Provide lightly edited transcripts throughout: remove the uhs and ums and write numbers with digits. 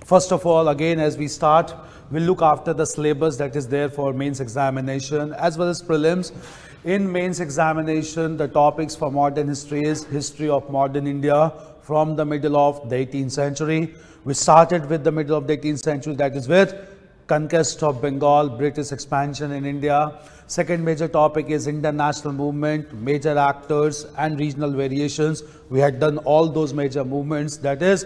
First of all, again, as we start, we'll look after the syllabus that is there for mains examination as well as prelims. In mains examination, the topics for modern history is history of modern India from the middle of the 18th century. We started with the middle of the 18th century, that is with conquest of Bengal, British expansion in India. Second major topic is international movement, major actors and regional variations. We had done all those major movements, that is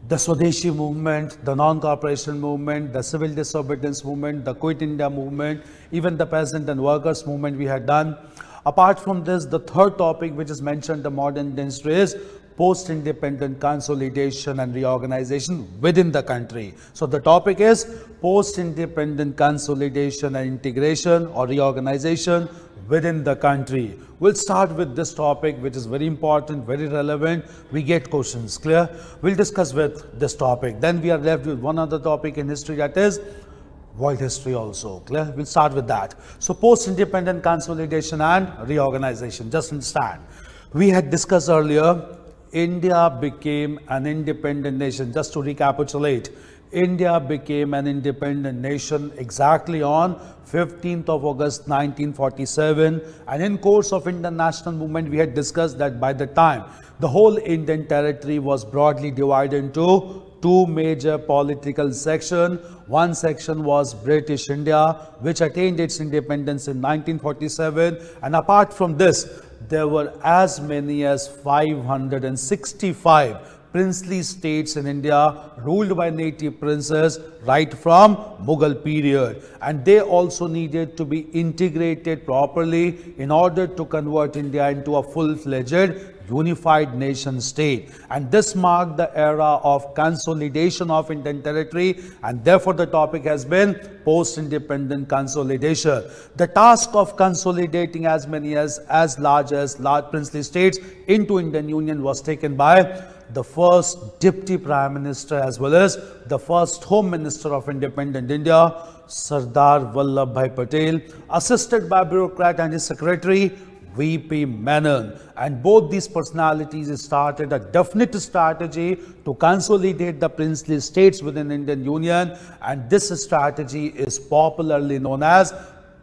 the Swadeshi movement, the non-cooperation movement, the civil disobedience movement, the Quit India movement, even the peasant and workers movement we had done. Apart from this, the third topic which is mentioned the modern history is post-independent consolidation and reorganization within the country. So the topic is post-independent consolidation and integration or reorganization within the country. We'll start with this topic, which is very important, very relevant. We get questions, clear? We'll discuss with this topic. Then we are left with one other topic in history, that is world history also, clear? We'll start with that. So post-independent consolidation and reorganization, just understand. We had discussed earlier, India became an independent nation. Just to recapitulate, India became an independent nation exactly on 15th of August 1947, and in course of international movement we had discussed that by the time the whole Indian territory was broadly divided into two major political sections. One section was British India, which attained its independence in 1947, and apart from this there were as many as 565 princely states in India ruled by native princes right from Mughal period, and they also needed to be integrated properly in order to convert India into a full-fledged unified nation state, and this marked the era of consolidation of Indian territory, and therefore the topic has been post-independent consolidation. The task of consolidating as many as large princely states into Indian Union was taken by the first Deputy Prime Minister as well as the first Home Minister of independent India, Sardar Vallabhbhai Patel, assisted by bureaucrat and his secretary, V.P. Menon, and both these personalities started a definite strategy to consolidate the princely states within Indian Union, and this strategy is popularly known as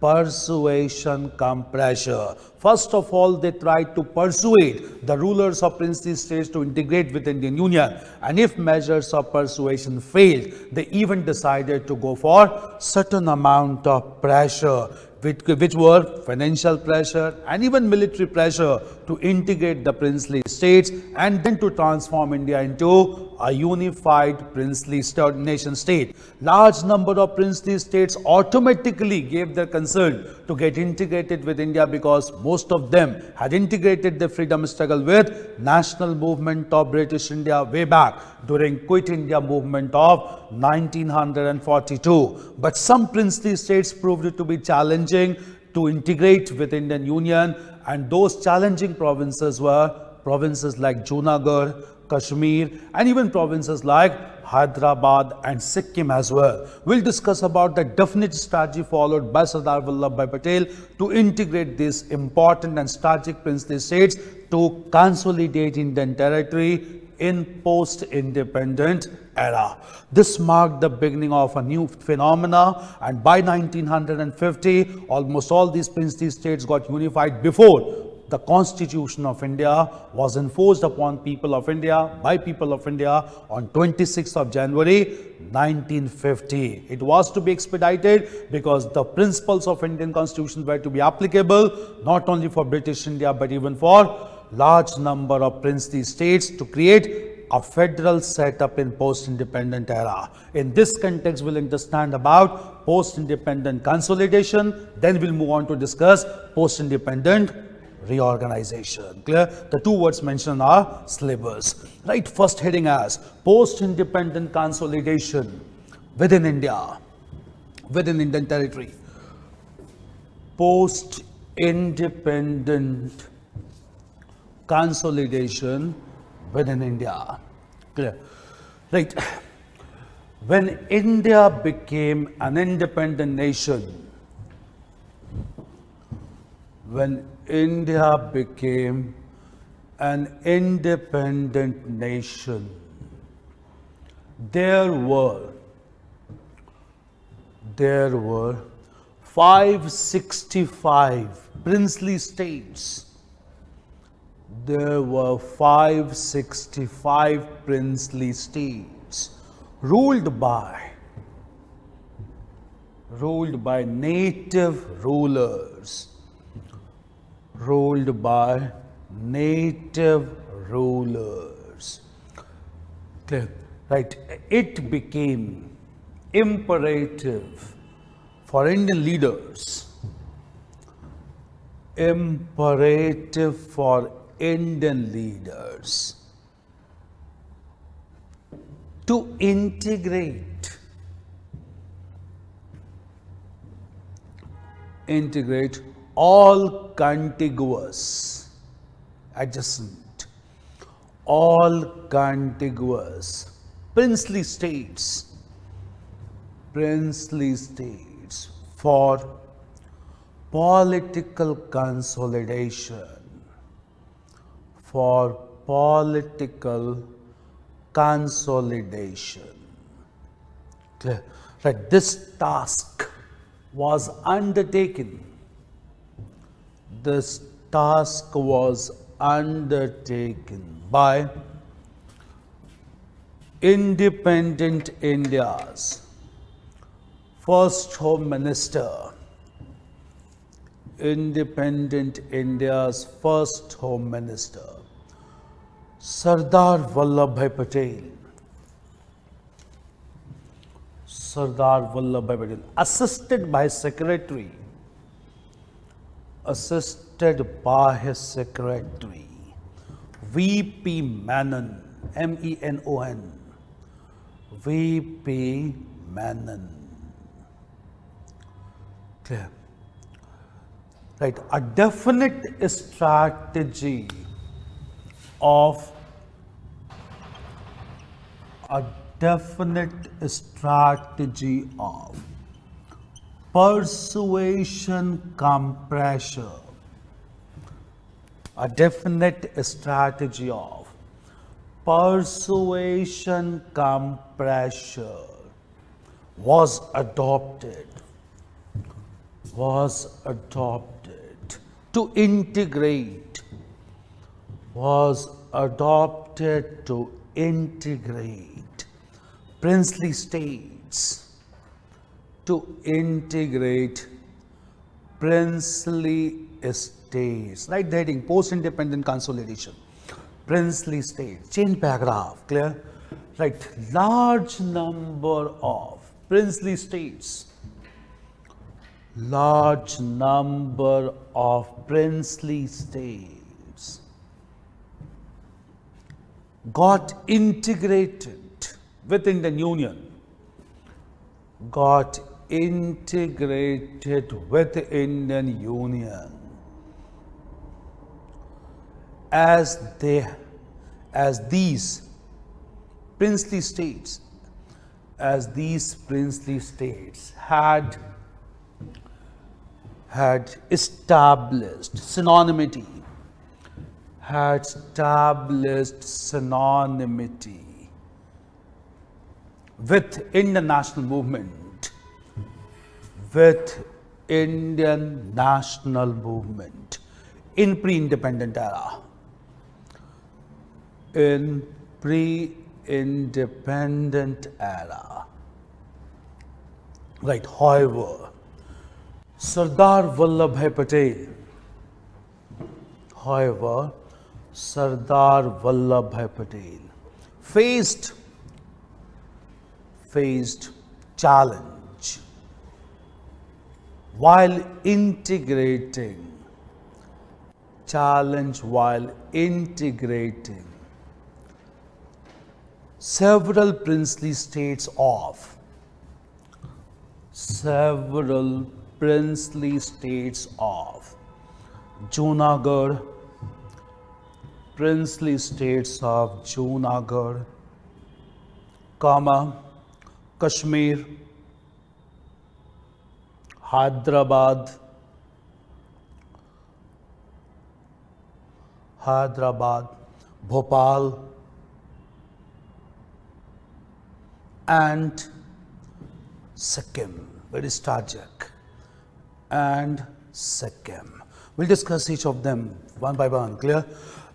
persuasion cum pressure. First of all, they tried to persuade the rulers of princely states to integrate with Indian Union, and if measures of persuasion failed, they even decided to go for certain amount of pressure, which were financial pressure and even military pressure to integrate the princely states and then to transform India into a unified princely nation state. Large number of princely states automatically gave their consent to get integrated with India because most of them had integrated the freedom struggle with national movement of British India way back during Quit India movement of 1942. But some princely states proved it to be challenging to integrate with Indian Union, and those challenging provinces were provinces like Junagadh, Kashmir, and even provinces like Hyderabad and Sikkim as well. We'll discuss about the definite strategy followed by Sardar Vallabhbhai Patel to integrate these important and strategic princely states to consolidate Indian territory in post-independent era. This marked the beginning of a new phenomena, and by 1950 almost all these princely states got unified before the Constitution of India was enforced upon people of India by people of India on 26th of January 1950. It was to be expedited because the principles of Indian Constitution were to be applicable not only for British India but even for large number of princely states to create a federal setup in post-independent era. In this context, we'll understand about post-independent consolidation, then we'll move on to discuss post-independent reorganization. Clear? The two words mentioned are syllabus. Right, first heading as post-independent consolidation within India, within Indian territory. Post-independent consolidation within India. Clear? Right. When India became an independent nation, when India became an independent nation, there were 565 princely states. There were 565 princely states ruled by native rulers. Ruled by native rulers. Clear? Right. It became imperative for Indian leaders. Imperative for Indian leaders to integrate all contiguous, adjacent, all contiguous princely states for political consolidation. For political consolidation. Clear? Right. This task was undertaken. This task was undertaken by independent India's first Home Minister. Independent India's first Home Minister, Sardar Vallabhbhai Patel. Sardar Vallabhbhai Patel, assisted by his secretary, V.P. Menon, M-E-N-O-N, V.P. Menon. Clear? Right, a definite strategy of persuasion cum pressure. A definite strategy of persuasion cum pressure was adopted to integrate princely states, right? The heading, post-independent consolidation, princely states, change paragraph, clear? Right, large number of princely states, got integrated with Indian Union, as these princely states had established synonymity with Indian national movement, in pre-independent era. Right, however, Sardar Vallabhbhai Patel faced challenge while integrating several princely states of Junagadh, Kashmir, Hyderabad, Bhopal, and Sikkim. Very strategic. And Sikkim. We'll discuss each of them one by one. Clear?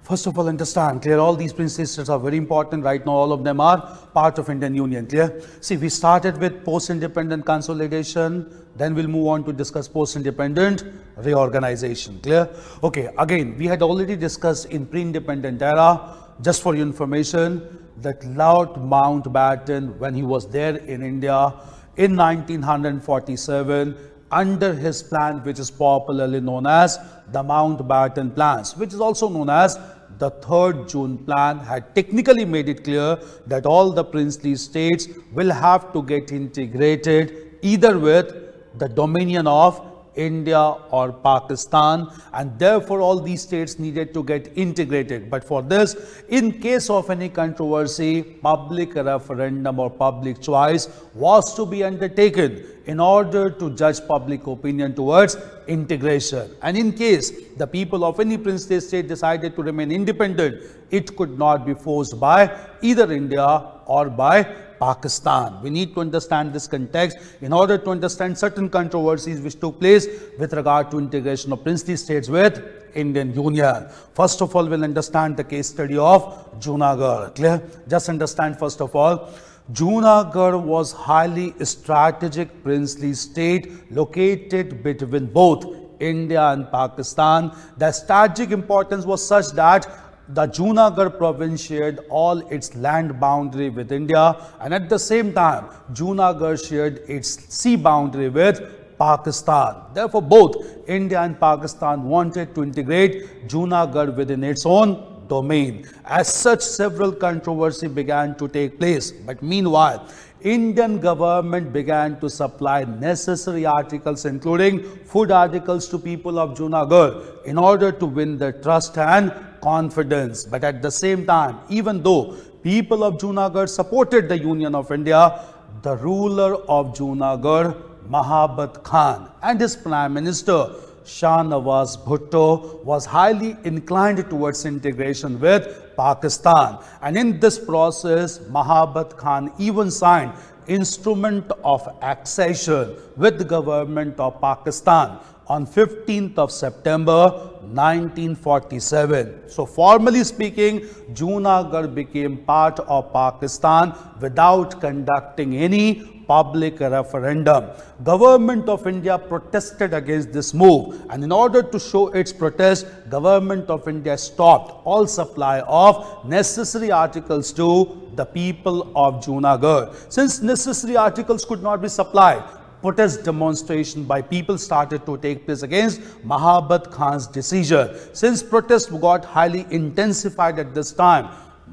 First of all, understand, clear, all these princely states are very important. Right now, all of them are part of Indian Union. Clear? See, we started with post-independent consolidation. Then we'll move on to discuss post-independent reorganization. Clear? Okay, again, we had already discussed in pre-independent era, just for your information, that Lord Mountbatten, when he was there in India in 1947, under his plan, which is popularly known as the Mountbatten Plans, which is also known as the 3rd June Plan, had technically made it clear that all the princely states will have to get integrated either with the dominion of India or Pakistan, and therefore all these states needed to get integrated. But for this, in case of any controversy, public referendum or public choice was to be undertaken in order to judge public opinion towards integration. And in case the people of any princely state decided to remain independent, it could not be forced by either India or by Pakistan. We need to understand this context in order to understand certain controversies which took place with regard to integration of princely states with Indian Union. First of all, we'll understand the case study of Junagadh. Clear? Just understand first of all, Junagadh was highly strategic princely state located between both India and Pakistan. The strategic importance was such that the Junagadh province shared all its land boundary with India, and at the same time, Junagadh shared its sea boundary with Pakistan. Therefore, both India and Pakistan wanted to integrate Junagadh within its own domain. As such, several controversies began to take place. But meanwhile, Indian government began to supply necessary articles, including food articles, to people of Junagadh in order to win their trust and confidence. But at the same time, even though people of Junagadh supported the Union of India, the ruler of Junagadh, Mahabat Khan, and his Prime Minister, Shah Nawaz Bhutto, was highly inclined towards integration with Pakistan. And in this process, Mahabat Khan even signed instrument of accession with the government of Pakistan on 15th of September 1947. So formally speaking, Junagadh became part of Pakistan without conducting any public referendum. Government of India protested against this move, and in order to show its protest, Government of India stopped all supply of necessary articles to the people of Junagadh. Since necessary articles could not be supplied, protest demonstration by people started to take place against Mahabat Khan's decision. Since protests got highly intensified at this time,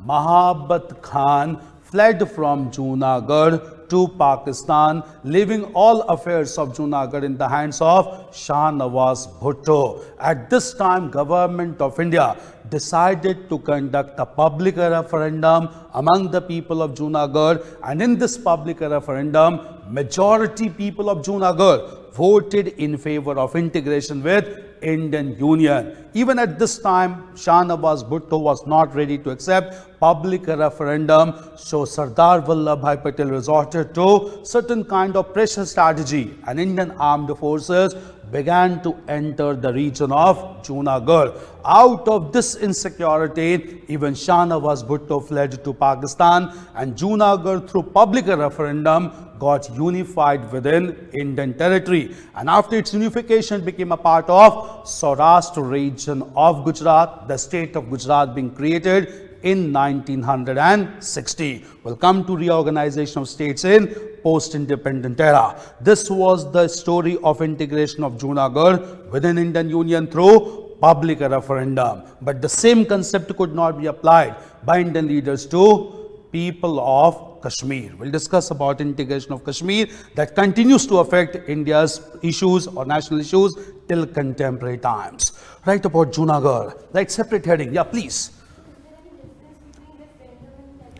Mahabat Khan fled from Junagadh to Pakistan, leaving all affairs of Junagadh in the hands of Shah Nawaz Bhutto. At this time, Government of India decided to conduct a public referendum among the people of Junagadh, and in this public referendum, majority people of Junagadh voted in favor of integration with Indian Union. Even at this time, Shah Nawaz Bhutto was not ready to accept public referendum, so Sardar Vallabhbhai Patel resorted to certain kind of pressure strategy, and Indian armed forces began to enter the region of Junagadh. Out of this insecurity, even Shah Nawaz Bhutto fled to Pakistan, and Junagadh, through public referendum, got unified within Indian territory. And after its unification, became a part of Saurashtra region of Gujarat, the state of Gujarat being created in 1960. We'll come to reorganization of states in post-independent era. This was the story of integration of Junagadh within Indian Union through public referendum. But the same concept could not be applied by Indian leaders to people of Kashmir. We'll discuss about integration of Kashmir that continues to affect India's issues or national issues till contemporary times. Right about Junagadh. Right, separate heading. Yeah, please.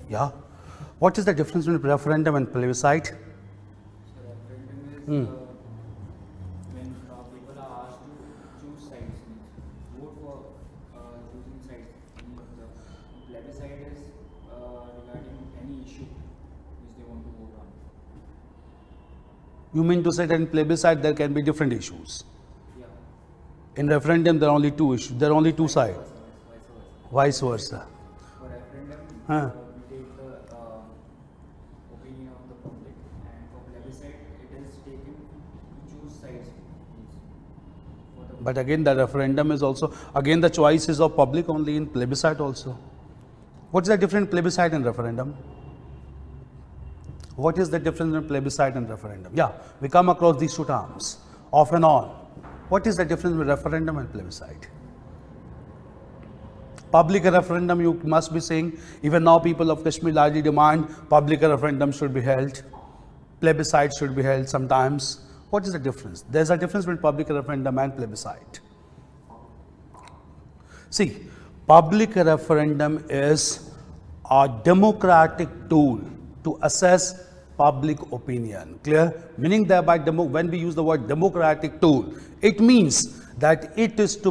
Yeah. What is the difference between referendum and plebiscite? Referendum is when people are asked to choose sides, vote for choosing sides. The plebiscite is regarding any issue which they want to vote You mean to say that in plebiscite there can be different issues? Yeah. In referendum there are only two issues, there are only two sides. Vice versa. For referendum, Huh. we take the opinion of the public, and for plebiscite, it is taken to choose sides. For the But again, the referendum is also, again the choice is of public only in plebiscite also. What is the difference in plebiscite and referendum? What is the difference in plebiscite and referendum? Yeah, we come across these two terms off and on. What is the difference between referendum and plebiscite? Public referendum, you must be saying, even now people of Kashmir largely demand public referendum should be held, plebiscite should be held sometimes. What is the difference? There's a difference between public referendum and plebiscite. See, public referendum is a democratic tool to assess public opinion. Clear? Meaning that when we use the word democratic tool, it means that it is to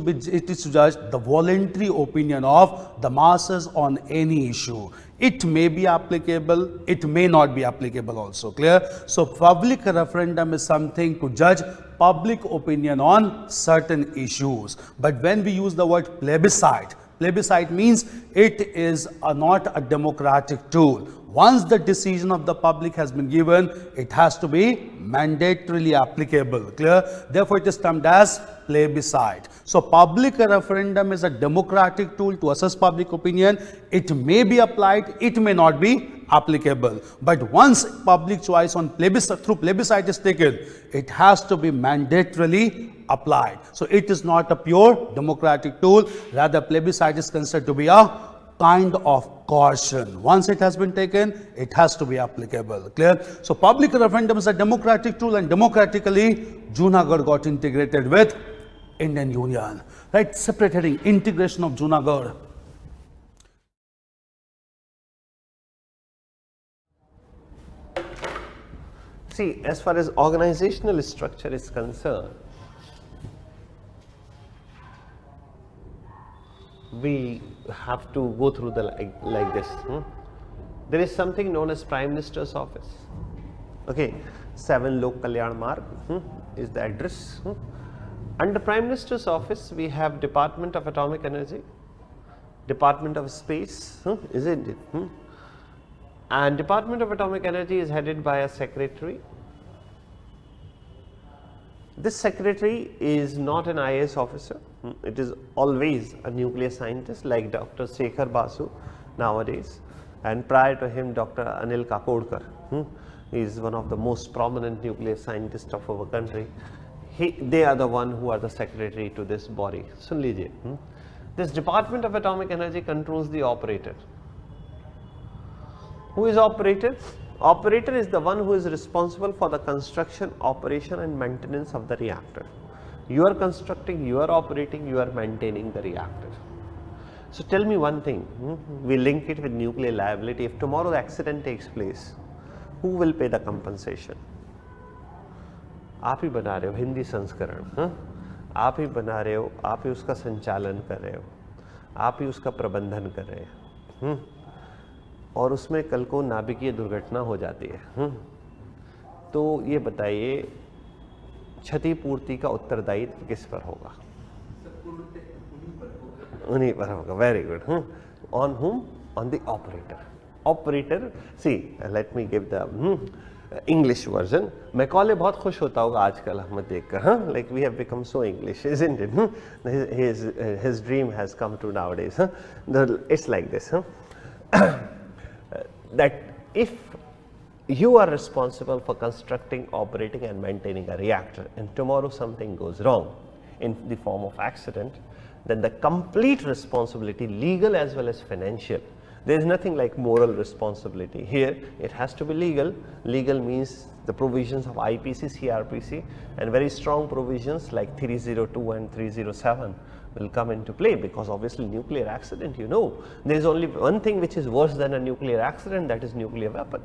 judge the voluntary opinion of the masses on any issue. It may be applicable, it may not be applicable also. Clear? So public referendum is something to judge public opinion on certain issues. But when we use the word plebiscite, plebiscite means it is not a democratic tool. Once the decision of the public has been given, it has to be mandatorily applicable. Clear? Therefore, it is termed as plebiscite. So, public referendum is a democratic tool to assess public opinion. It may be applied, it may not be applicable. But once public choice on plebiscite, through plebiscite is taken, it has to be mandatorily applied. So, it is not a pure democratic tool. Rather, plebiscite is considered to be a kind of caution. Once it has been taken, it has to be applicable. Clear? So, public referendum is a democratic tool, and democratically, Junagadh got integrated with Indian Union. Right? Separate heading, integration of Junagadh. See, as far as organizational structure is concerned, we have to go through the like this. There is something known as Prime Minister's office. Okay, 7 Lok Kalyan Marg is the address. Under Prime Minister's office, we have Department of Atomic Energy, Department of Space, isn't it? And Department of Atomic Energy is headed by a secretary. This secretary is not an IAS officer. It is always a nuclear scientist like Dr. Shekhar Basu nowadays, and prior to him Dr. Anil Kakodkar. He is one of the most prominent nuclear scientists of our country. They are the one who are the secretary to this body. Sun lijiye. This Department of Atomic Energy controls the operator. Who is operator? Operator is the one who is responsible for the construction, operation and maintenance of the reactor. You are constructing, you are operating, you are maintaining the reactor. So tell me one thing, we link it with nuclear liability. If tomorrow the accident takes place, who will pay the compensation? आप ही बना रहे हो हिंदी संस्करण, आप ही बना रहे हो, आप ही उसका संचालन कर रहे हो, आप ही उसका प्रबंधन कर रहे हो, और उसमें कल को नाभिकीय दुर्घटना हो जाती है, तो ये बताइए क्षतिपूर्ति का उत्तरदायित्व किस पर होगा? उन्हीं पर होगा. Very good. On whom? On the operator. Operator, see, let me give the English version. Macaulay बहुत खुश होता होगा आजकल हमें देखकर, like we have become so English, isn't it? His dream has come true nowadays. It's like this. That if you are responsible for constructing, operating and maintaining a reactor, and tomorrow something goes wrong in the form of accident, then the complete responsibility, legal as well as financial, there is nothing like moral responsibility. Here it has to be legal. Legal means the provisions of IPC, CRPC and very strong provisions like 302 and 307 will come into play, because obviously nuclear accident, you know, there is only one thing which is worse than a nuclear accident, that is nuclear weapon.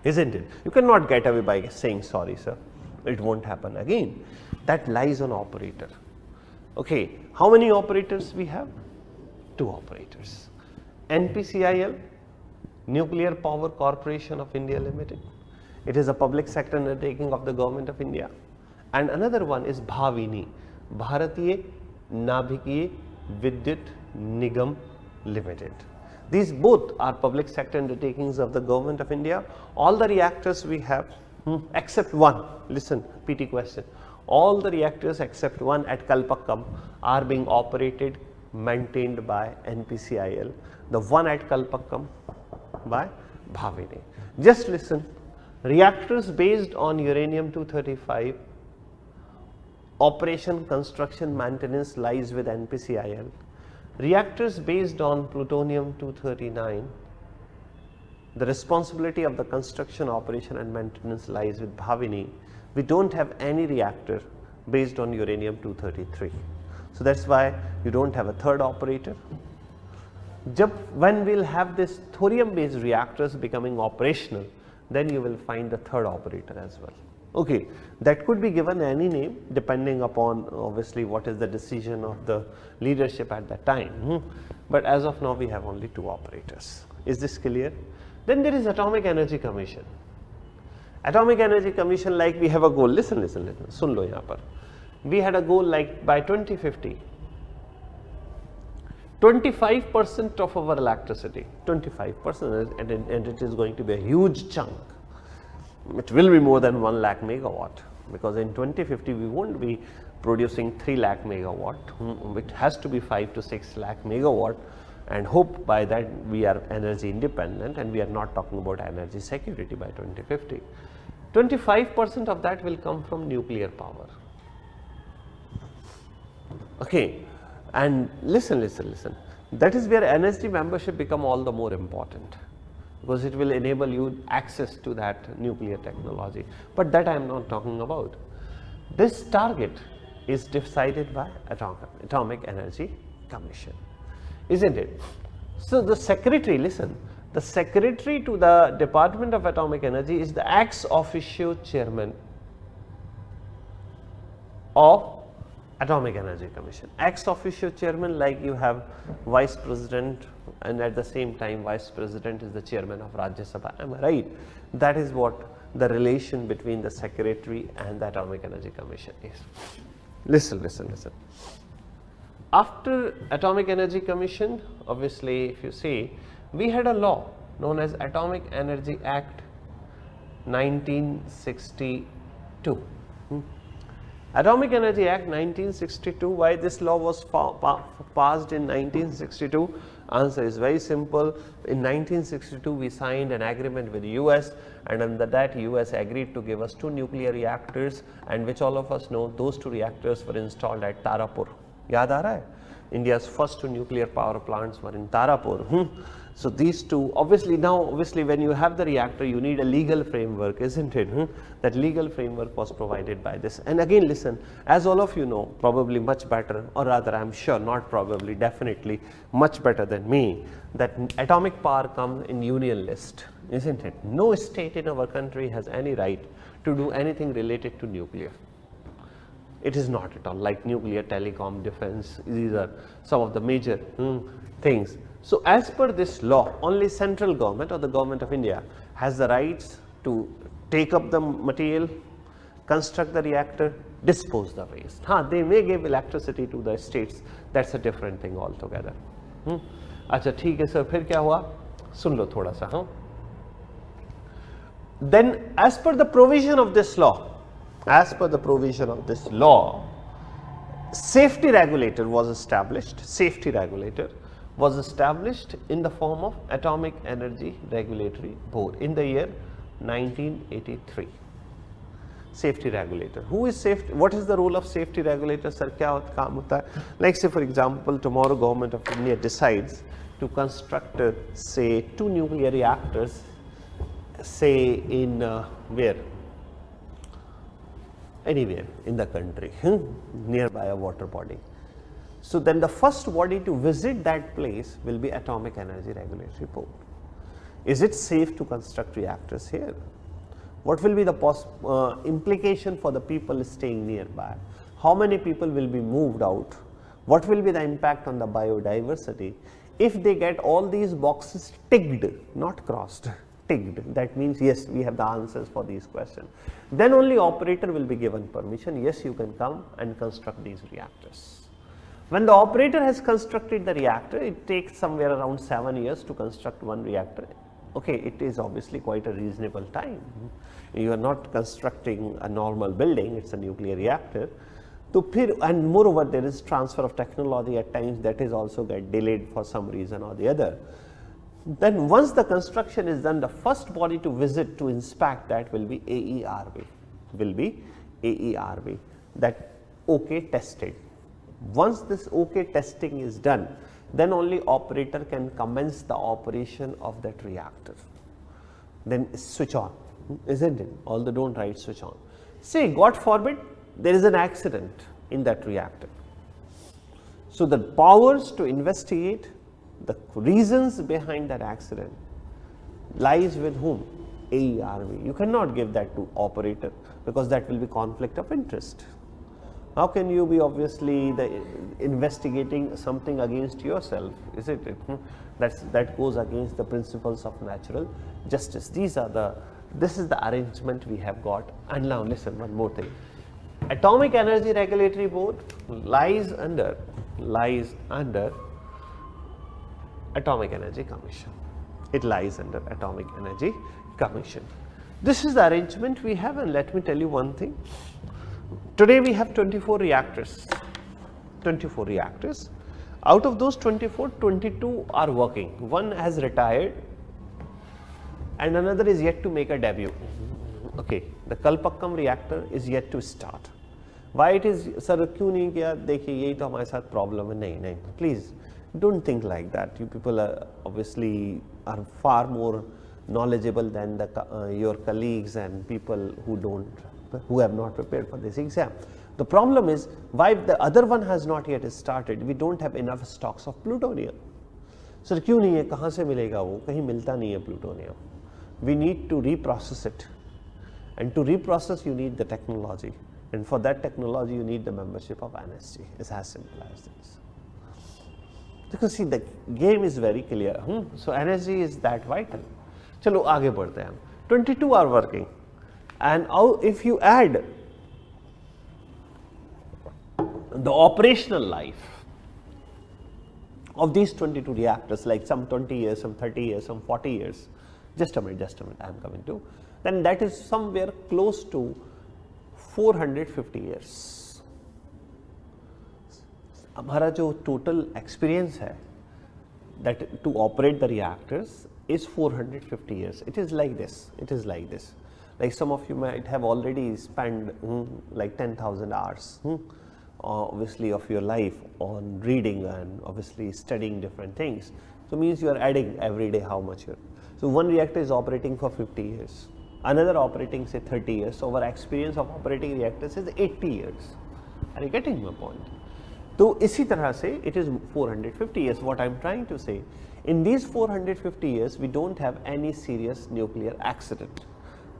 Isn't it? You cannot get away by saying sorry sir, it won't happen again. That lies on operator. Okay, how many operators we have? 2 operators. NPCIL, Nuclear Power Corporation of India Limited, It is a public sector undertaking of the government of India. And another one is Bhavini, Bharatiya Navikiya Vidyut Nigam Limited. These both are public sector undertakings of the government of India. All the reactors we have, except one, listen, PT question, all the reactors except one at Kalpakkam are being operated, maintained by NPCIL. The one at Kalpakkam by Bhavini. Just listen, reactors based on uranium-235, operation, construction, maintenance lies with NPCIL. Reactors based on plutonium-239, the responsibility of the construction, operation and maintenance lies with Bhavini. We don't have any reactor based on uranium-233. So that's why you don't have a third operator. When we'll have this thorium based reactors becoming operational, then you will find the third operator as well. Okay, that could be given any name depending upon obviously what is the decision of the leadership at that time. But as of now we have only two operators. Is this clear? Then there is Atomic Energy Commission. Atomic Energy Commission, like we have a goal, listen, sun lo yahan par. We had a goal like by 2050, 25% of our electricity, 25%, and it is going to be a huge chunk. It will be more than 1 lakh megawatt, because in 2050 we won't be producing 3 lakh megawatt, it has to be 5 to 6 lakh megawatt, and hope by that we are energy independent and we are not talking about energy security by 2050. 25% of that will come from nuclear power. Okay, and listen, that is where NSD membership become all the more important, because it will enable you access to that nuclear technology, but that I am not talking about. This target is decided by Atomic Energy Commission, isn't it? So the secretary, listen, the secretary to the Department of Atomic Energy is the ex officio chairman of Atomic Energy Commission. Ex officio chairman, like you have vice president, and at the same time vice president is the chairman of Rajya Sabha. Am I right? That is what the relation between the secretary and the Atomic Energy Commission is. Listen. After Atomic Energy Commission, obviously if you see, we had a law known as Atomic Energy Act 1962. Atomic Energy Act 1962, why this law was passed in 1962? Answer is very simple. In 1962 we signed an agreement with the US, and under that US agreed to give us 2 nuclear reactors, and which all of us know those 2 reactors were installed at Tarapur. Yaad aa raha hai? India's first 2 nuclear power plants were in Tarapur. So these 2, obviously when you have the reactor you need a legal framework, isn't it? That legal framework was provided by this. And again listen, as all of you know, probably much better, or rather I am sure, not probably, definitely much better than me, that atomic power comes in union list, isn't it? No state in our country has any right to do anything related to nuclear. It is not at all like nuclear, telecom, defense. These are some of the major things. So as per this law, only central government or the government of India has the rights to take up the material, construct the reactor, dispose the waste. They may give electricity to the states, that's a different thing altogether. अच्छा ठीक है sir, फिर क्या हुआ? सुन लो थोड़ा सा. Then as per the provision of this law, safety regulator was established. In the form of Atomic Energy Regulatory Board in the year 1983. Safety regulator. Who is safety? What is the role of safety regulator? Sir, kya kaam hota hai? Like say for example, tomorrow government of India decides to construct say 2 nuclear reactors, say in where? Anywhere in the country, nearby a water body. So then the first body to visit that place will be Atomic Energy Regulatory Board. Is it safe to construct reactors here? What will be the implication for the people staying nearby? How many people will be moved out? What will be the impact on the biodiversity? If they get all these boxes ticked, not crossed, ticked, that means yes, we have the answers for these questions. Then only operator will be given permission, yes, you can come and construct these reactors. When the operator has constructed the reactor, it takes somewhere around 7 years to construct one reactor. Okay, it is obviously quite a reasonable time. You are not constructing a normal building, it is a nuclear reactor. And moreover, there is transfer of technology at times, that is also get delayed for some reason or the other. Then once the construction is done, the first body to visit to inspect that will be AERB, that OK tested. Once this OK testing is done, then only operator can commence the operation of that reactor. Then switch on, isn't it? Although don't write switch on. Say, God forbid, there is an accident in that reactor. So the powers to investigate the reasons behind that accident lies with whom? AERB. You cannot give that to operator because that will be conflict of interest. How can you be obviously investigating something against yourself, isn't it? That goes against the principles of natural justice. This is the arrangement we have got. And now listen, one more thing. Atomic Energy Regulatory Board lies under Atomic Energy Commission. It lies under Atomic Energy Commission. This is the arrangement we have, and let me tell you one thing. Today we have 24 reactors. 24 reactors. Out of those 24, 22 are working. One has retired and another is yet to make a debut. Okay, the Kalpakkam reactor is yet to start. Why it is, sir, क्यों नहीं किया? देखिए यही तो हमारे साथ problem है. नहीं, please don't think like that. You people are obviously far more knowledgeable than your colleagues and people who have not prepared for this exam. The problem is why the other one has not yet started. We don't have enough stocks of plutonium. Sir, क्यों नहीं है? कहाँ से मिलेगा वो? कहीं मिलता नहीं है plutonium. We need to reprocess it, and to reprocess you need the technology, and for that technology you need the membership of NSG. It's as simple as this. Because see, the game is very clear. So NSG is that vital. चलो आगे बढ़ते हैं. 22 are working, and if you add the operational life of these 22 reactors, like some 20 years, some 30 years, some 40 years, just a minute, I am coming to, then that is somewhere close to 450 years. हमारा जो total experience है that to operate the reactors is 450 years. It is like this. Like some of you might have already spent like 10,000 hours obviously of your life on reading and obviously studying different things. So means you are adding every day how much you are. So one reactor is operating for 50 years, another operating say 30 years. So our experience of operating reactors is 80 years. Are you getting my point? So इसी तरह से it is 450 years. What I am trying to say, in these 450 years we don't have any serious nuclear accident.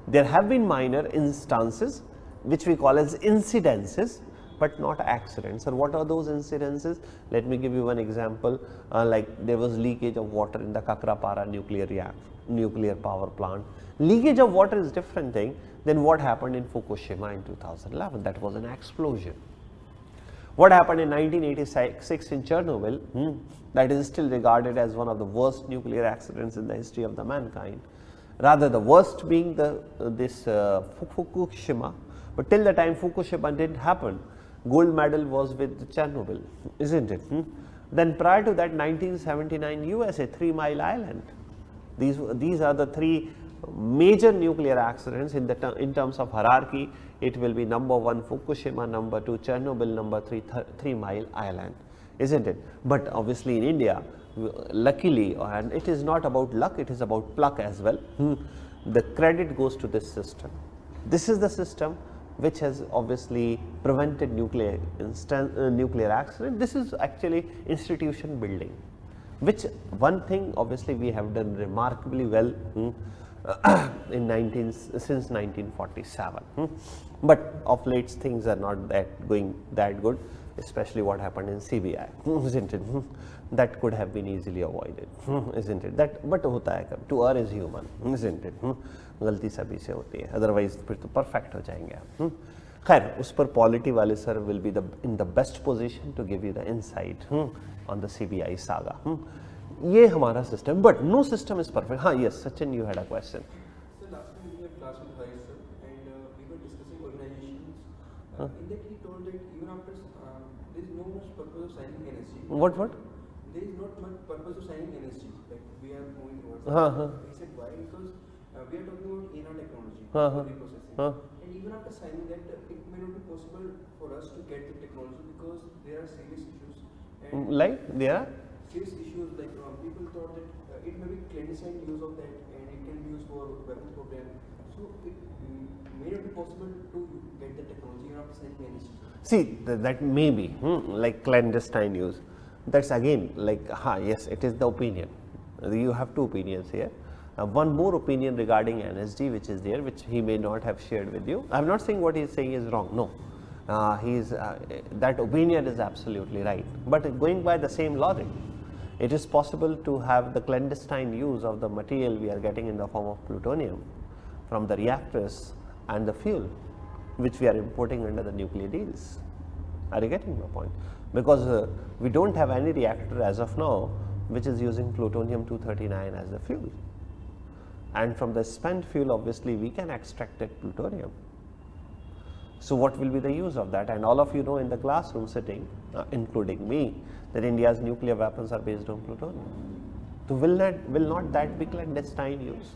There have been minor instances which we call as incidences, but not accidents. And what are those incidences? Let me give you one example. Like there was leakage of water in the Kakrapara nuclear power plant. Leakage of water is different thing than what happened in Fukushima in 2011. That was an explosion. What happened in 1986 in Chernobyl, that is still regarded as one of the worst nuclear accidents in the history of the mankind. Rather the worst being this Fukushima, but till the time Fukushima didn't happen, gold medal was with Chernobyl, isn't it? Then prior to that, 1979 USA, 3 Mile Island. These are the three major nuclear accidents in terms of hierarchy. It will be number 1 Fukushima, number 2 Chernobyl, number 3 3 Mile Island, isn't it? But obviously in India, luckily, and it is not about luck, it is about pluck as well, the credit goes to this system. This is the system which has obviously prevented nuclear accident. This is actually institution building, which one thing obviously we have done remarkably well since 1947. But of late things are not going that good, especially what happened in CBI, isn't it? that could have been easily avoided, isn't it? That but होता है कब, to err is human, isn't it? गलती सभी से होती है, otherwise फिर तो perfect हो जाएंगे आप. खैर उस पर पॉलिटी वाले sir will be in the best position to give you the insight on the CBI saga. ये हमारा system, but no system is perfect. हाँ, yes, Sachin, you had a question. So last time we had class with Hari sir, and we were discussing organizations. In that he told that even after there is no much purpose of signing NSG. What? There is not much purpose of signing NSG. Like we are moving towards. He said why? Because we are talking about ANR technology for reprocessing. And even after signing that, it may not be possible for us to get the technology because there are serious issues. And Like there are? Serious issues like people thought that it may be clandestine use of that and it can be used for weapons program. So it may not be possible to get the technology even after signing NSG. See, that may be like clandestine use. That's again like, yes, it is the opinion. You have two opinions here. One more opinion regarding NSG which is there, which he may not have shared with you. I am not saying what he is saying is wrong, no. That opinion is absolutely right. But going by the same logic, it is possible to have the clandestine use of the material we are getting in the form of plutonium from the reactors and the fuel which we are importing under the nuclear deals. Are you getting my point? Because we do not have any reactor as of now which is using plutonium-239 as the fuel. And from the spent fuel obviously we can extract that plutonium. So what will be the use of that? And all of you know in the classroom sitting, including me, that India's nuclear weapons are based on plutonium. So will not that be clandestine use?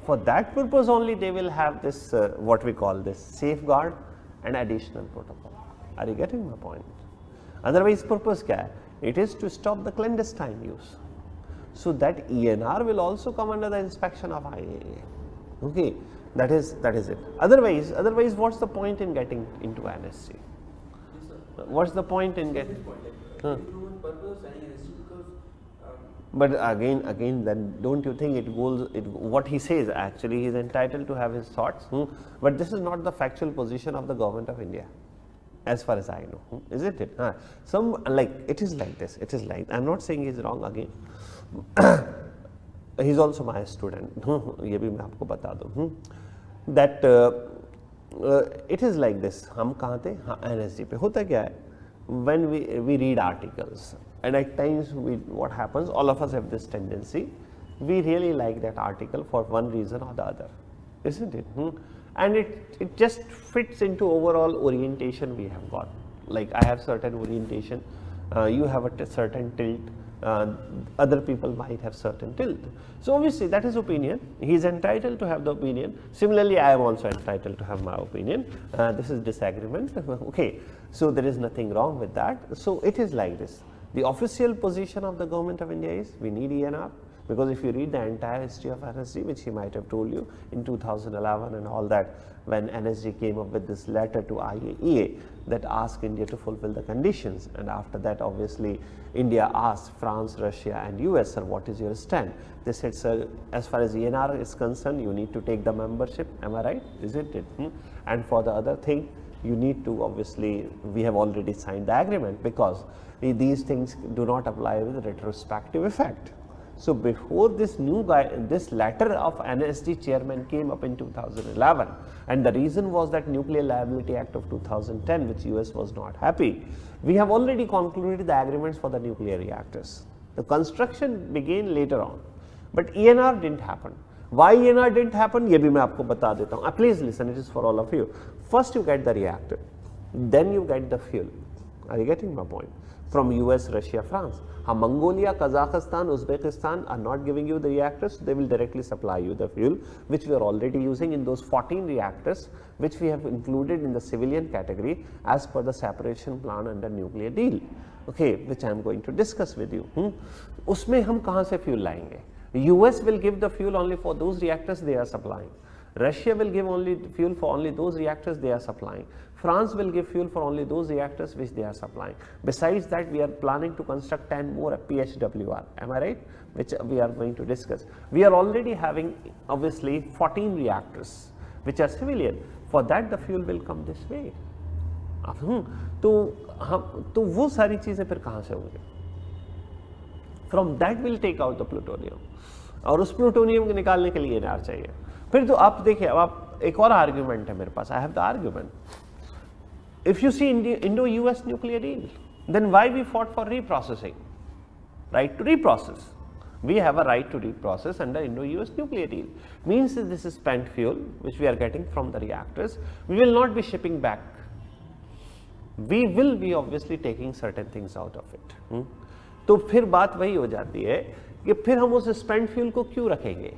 For that purpose only they will have this what we call this safeguard and additional protocol. Are you getting my point? Otherwise purpose kya hai? It is to stop the clandestine use. So that ENR will also come under the inspection of IAEA. Okay, that is it. Otherwise what's the point in getting into NSG? Yes, What's the point in getting? There is no much purpose of signing NSG because But again, then don't you think what he says actually he is entitled to have his thoughts, but this is not the factual position of the government of India, as far as I know, isn't it? Some like it is like this. It is like I'm not saying he's wrong again. He's also my student. ये भी मैं आपको बता दूँ. That it is like this. हम कहाँ थे? हाँ NSG पे होता क्या है? When we read articles. And at times what happens, all of us have this tendency, we really like that article for one reason or the other, isn't it? And it just fits into overall orientation we have got. Like I have certain orientation, you have a certain tilt, other people might have certain tilt. So obviously that is opinion, he is entitled to have the opinion. Similarly I am also entitled to have my opinion. This is disagreement, okay. So there is nothing wrong with that. So it is like this. The official position of the government of India is we need ENR, because if you read the entire history of NSG, which he might have told you in 2011 and all that, when NSG came up with this letter to IAEA that asked India to fulfill the conditions, and after that obviously India asked France, Russia and US, sir, what is your stand? They said, sir, as far as ENR is concerned, you need to take the membership, am I right? Isn't it? And for the other thing, you need to obviously, we have already signed the agreement, because these things do not apply with retrospective effect. So before this this letter of NSG chairman came up in 2011, and the reason was that Nuclear Liability Act of 2010, which US was not happy, we have already concluded the agreements for the nuclear reactors. The construction began later on, but ENR didn't happen. Why ENR didn't happen? ये भी मैं आपको बता देता हूँ. Please listen, it is for all of you. First you get the reactor, then you get the fuel. Are you getting my point? From US, Russia, France. Mongolia, Kazakhstan, Uzbekistan are not giving you the reactors, they will directly supply you the fuel, which we are already using in those 14 reactors, which we have included in the civilian category as per the separation plan under nuclear deal, okay, which I am going to discuss with you. Usme hum kahan se fuel लाएंगे? US will give the fuel only for those reactors they are supplying. Russia will give only fuel for only those reactors they are supplying. France will give fuel for only those reactors which they are supplying. Besides that, we are planning to construct 10 more PHWR, am I right? Which we are going to discuss. We are already having obviously 14 reactors which are civilian. For that the fuel will come this way. तो वो सारी चीज़ें फिर कहाँ से होंगी? From that will take out the plutonium, और उस प्लूटोनियम को निकालने के लिए एनआर चाहिए। फिर तो आप देखिए, अब आप एक और आर्ग्यूमेंट है मेरे पास, I have the argument, if you see Indo US nuclear deal, then why we fought for reprocessing, right to reprocess. We have a right to reprocess under Indo-US nuclear deal. Means that this is spent fuel which we are getting from the reactors. We will not be shipping back. We will be obviously taking certain things out of it. तो फिर बात वही हो जाती है कि फिर हम उस spent fuel को क्यों रखेंगे?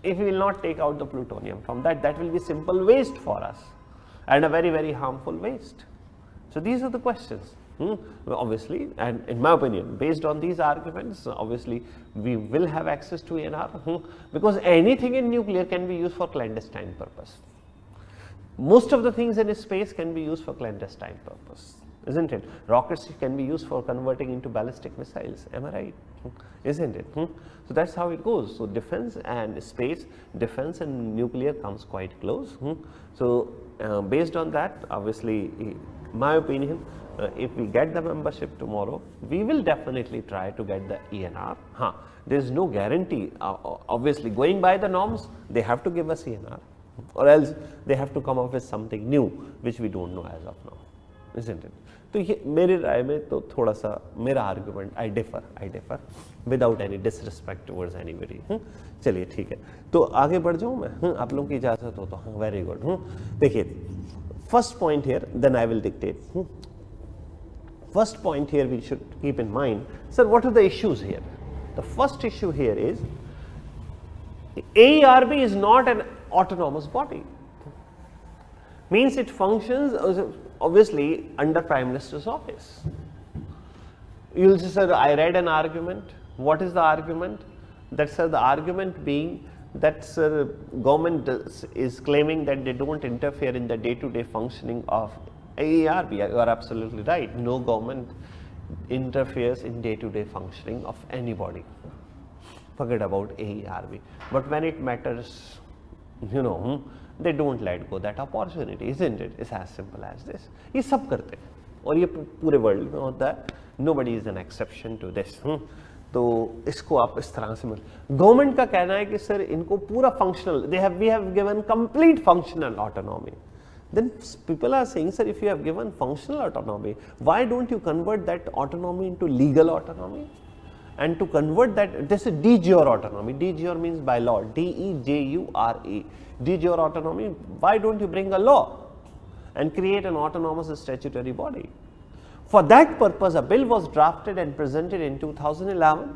If we will not take out the plutonium from that, that will be simple waste for us and a very, very harmful waste. So these are the questions. Obviously, and in my opinion, based on these arguments, obviously we will have access to ENR, because anything in nuclear can be used for clandestine purpose. Most of the things in space can be used for clandestine purpose, isn't it? Rockets can be used for converting into ballistic missiles, am I right? Isn't it? So that's how it goes. So defense and space, defense and nuclear comes quite close. So based on that, obviously, my opinion, if we get the membership tomorrow, we will definitely try to get the ENR. There is no guarantee. Obviously, going by the norms, they have to give us ENR, or else they have to come up with something new, which we don't know as of now, isn't it? तो ये मेरे राय में तो थोड़ा सा मेरा argument, आई differ without any disrespect towards anybody. चलिए ठीक है, तो आगे बढ़ जाऊँ मैं, आप लोगों की इजाज़त हो तो। हाँ, वेरी गुड। देखिए, first point here, then I will dictate. First point here we should keep in mind, sir, what are the issues here? The first issue here is AERB is not an autonomous body. Means it functions obviously under Prime Minister's office. You will say, sir, I read an argument. What is the argument? That, sir, the argument being that, sir, government is claiming that they don't interfere in the day-to-day functioning of AERB. You are absolutely right. No government interferes in day-to-day functioning of anybody. Forget about AERB. But when it matters, you know, they don't let go that opportunity, isn't it? It's as simple as this. ये सब करते हैं और ये पूरे world में होता है. Nobody is an exception to this. तो इसको आप इस तरह से मिल, गवर्नमेंट का कहना है कि सर इनको पूरा functional, we have given complete functional autonomy. Then people are saying, sir, if you have given functional autonomy, why don't you convert that autonomy into legal autonomy? And to convert that, this is de jure autonomy. De jure means by law, D-E-J-U-R-E. De jure autonomy, why don't you bring a law and create an autonomous statutory body? For that purpose, a bill was drafted and presented in 2011,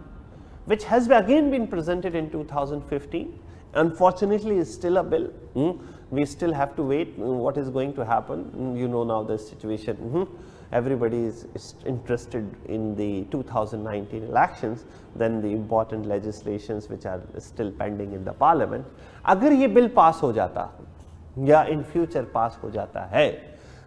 which has again been presented in 2015. Unfortunately, it's still a bill. We still have to wait what is going to happen. You know now the situation. Everybody is interested in the 2019 elections, then the important legislations which are still pending in the parliament. अगर ये bill pass हो जाता या in future pass हो जाता है,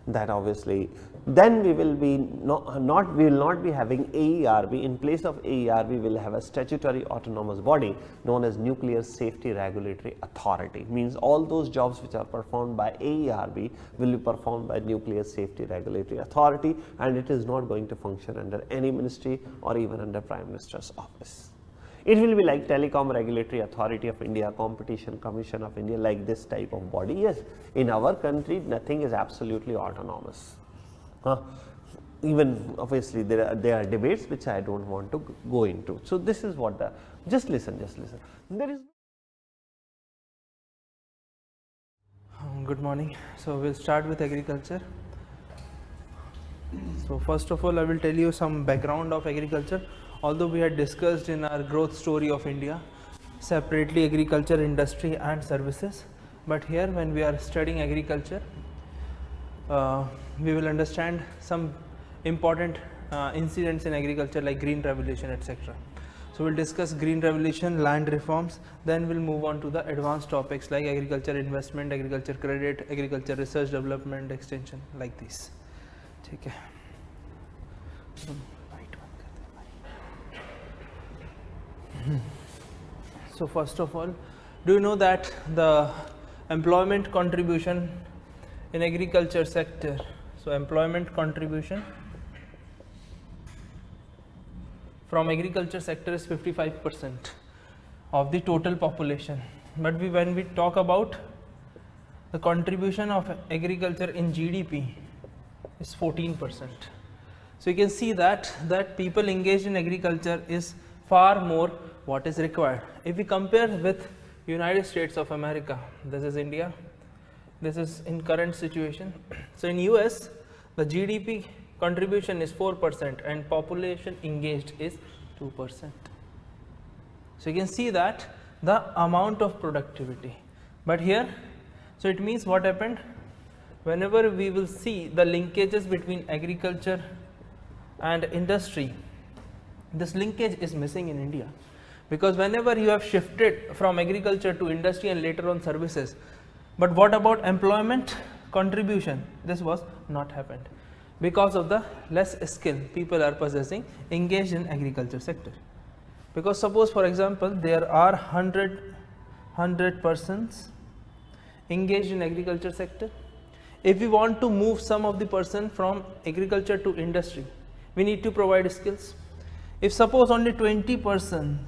that obviously then we will be we will not be having AERB. In place of AERB, we will have a statutory autonomous body known as Nuclear Safety Regulatory Authority. Means all those jobs which are performed by AERB will be performed by Nuclear Safety Regulatory Authority, and it is not going to function under any ministry or even under Prime Minister's office. It will be like Telecom Regulatory Authority of India, Competition Commission of India, like this type of body. Yes, in our country, nothing is absolutely autonomous. Even obviously there are debates which I don't want to go into. So this is what the, just listen. There is. Good morning. So we'll start with agriculture. So first of all, I will tell you some background of agriculture. Although we had discussed in our growth story of India separately agriculture, industry and services, but here when we are studying agriculture, we will understand some important incidents in agriculture like green revolution, etc. So we'll discuss green revolution, land reforms, then we'll move on to the advanced topics like agriculture investment, agriculture credit, agriculture research development, extension, like this. ठीक है. So first of all, do you know that the employment contribution in agriculture sector, so employment contribution from agriculture sector is 55% of the total population. But when we talk about the contribution of agriculture in GDP is 14%. So you can see that people engaged in agriculture is far more what is required. If we compare with United States of America, this is India, this is in current situation. So in US, the GDP contribution is 4% and population engaged is 2%. So you can see that the amount of productivity. But here, so it means what happened, whenever we will see the linkages between agriculture and industry, this linkage is missing in India, because whenever you have shifted from agriculture to industry and later on services, but what about employment contribution? This was not happened because of the less skill people are possessing engaged in agriculture sector. Because suppose for example there are 100 persons engaged in agriculture sector. If we want to move some of the person from agriculture to industry, we need to provide skills. If suppose only 20%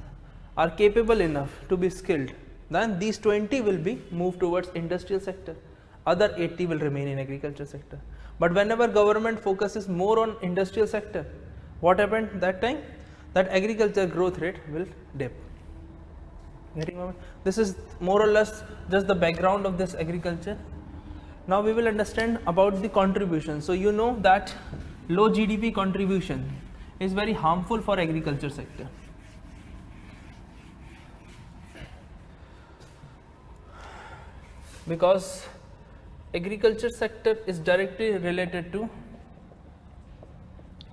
are capable enough to be skilled, then these 20 will be moved towards industrial sector, other 80 will remain in agriculture sector. But whenever government focuses more on industrial sector, what happened that time? That agriculture growth rate will dip. This is more or less just the background of this agriculture. Now we will understand about the contribution. So you know that low GDP contribution is very harmful for agriculture sector. Because agriculture sector is directly related to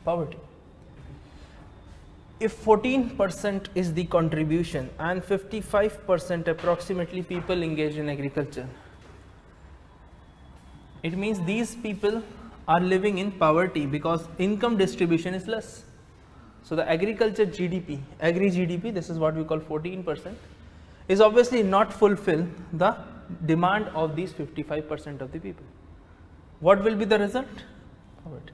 poverty. If 14% is the contribution and 55% approximately people engaged in agriculture, it means these people are living in poverty because income distribution is less. So the agriculture GDP, agri GDP, this is what we call 14%, is obviously not fulfill the demand of these 55% of the people. What will be the result? Poverty.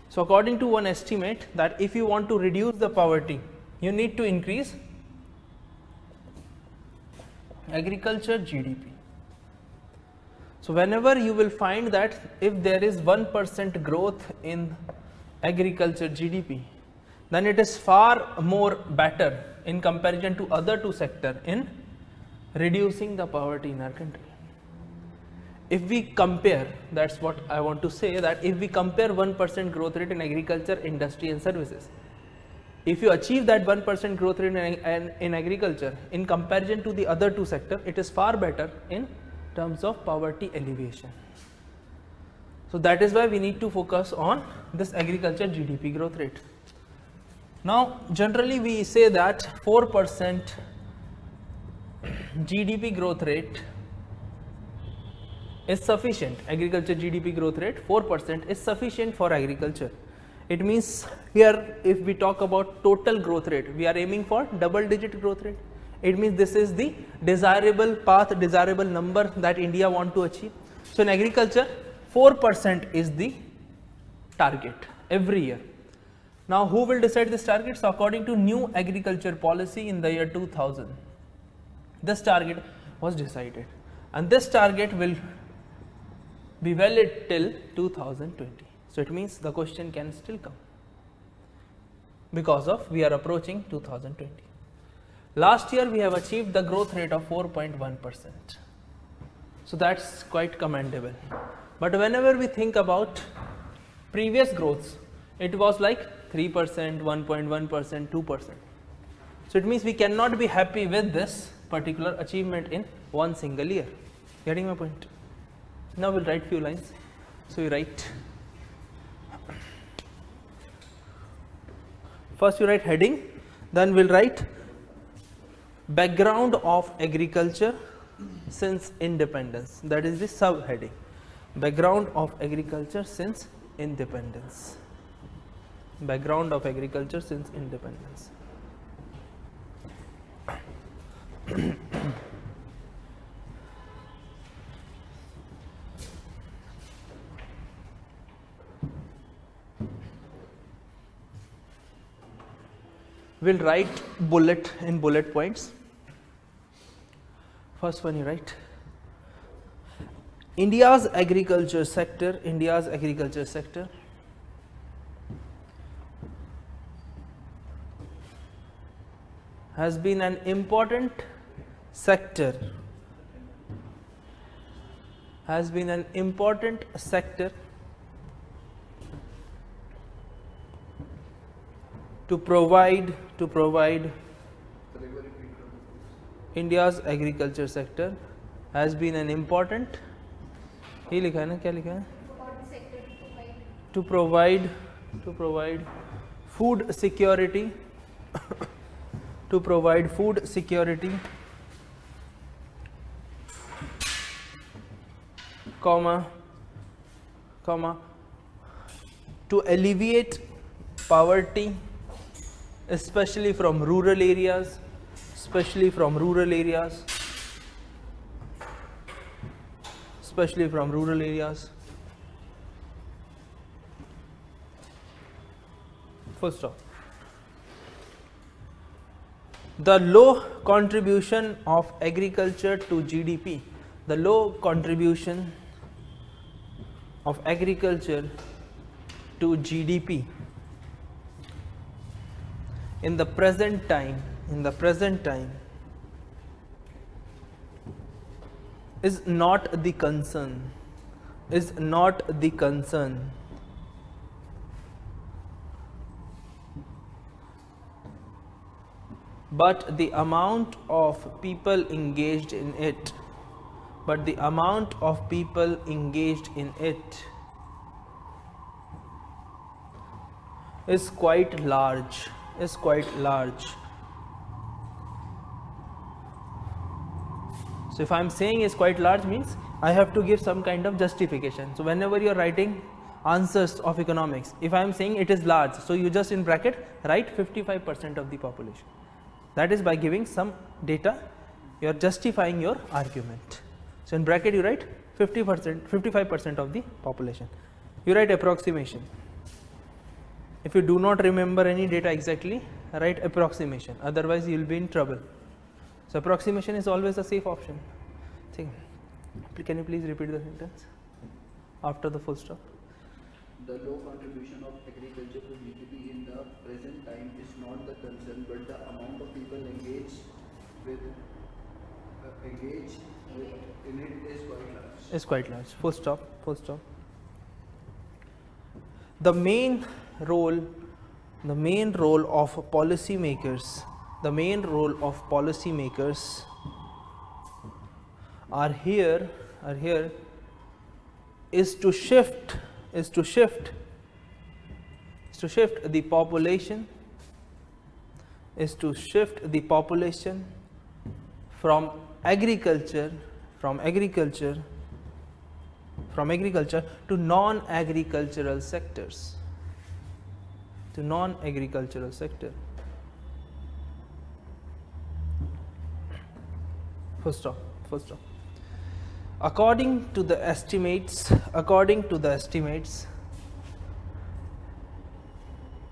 So according to one estimate that if you want to reduce the poverty, you need to increase agriculture GDP. So whenever you will find that if there is 1% growth in agriculture GDP, then it is far more better in comparison to other two sectors in reducing the poverty in our country. If we compare, that's what I want to say, that if we compare 1% growth rate in agriculture, industry and services, if you achieve that 1% growth rate in agriculture in comparison to the other two sectors, it is far better in terms of poverty alleviation. So that is why we need to focus on this agriculture GDP growth rate. Now generally we say that 4% GDP growth rate is sufficient. Agriculture GDP growth rate 4% is sufficient for agriculture. It means here if we talk about total growth rate, we are aiming for double digit growth rate. It means this is the desirable path, desirable number that India want to achieve. So in agriculture 4% is the target every year. Now who will decide this target? So according to new agriculture policy in the year 2000, this target was decided and this target will be valid till 2020. So it means the question can still come because of we are approaching 2020. Last year we have achieved the growth rate of 4.1%. So that's quite commendable. But whenever we think about previous growths, it was like 3%, 1.1%, 2%. So it means we cannot be happy with this particular achievement in one single year. Getting my point? Now we'll write few lines. So you write, first you write heading, then we'll write background of agriculture since independence. That is the subheading. Background of agriculture since independence. Background of agriculture since independence. We'll write bullet in bullet points. First one you write. India's agriculture sector has been an important sector to provide India's agriculture sector has been an important, ये लिखा है ना, क्या लिखा है, to provide food security to provide food security, comma, to alleviate poverty, especially from rural areas, full stop. The low contribution of agriculture to GDP, the low contribution of agriculture to GDP in the present time is not the concern, but the amount of people engaged in it, is quite large. So if I am saying is quite large means I have to give some kind of justification. So whenever you are writing answers of economics, if I am saying it is large, so you just in bracket write 55% of the population. That is by giving some data, you are justifying your argument. So in bracket you write 55% of the population. You write approximation. If you do not remember any data exactly, write approximation, otherwise you will be in trouble. So approximation is always a safe option. Can you please repeat the sentence after the full stop? The low contribution of agriculture to GDP in the present time is not the concern, but the amount of people engaged in it is quite large. Full stop. The main role of policymakers are here is to shift the population from agriculture to non-agricultural sectors. Full stop. According to the estimates,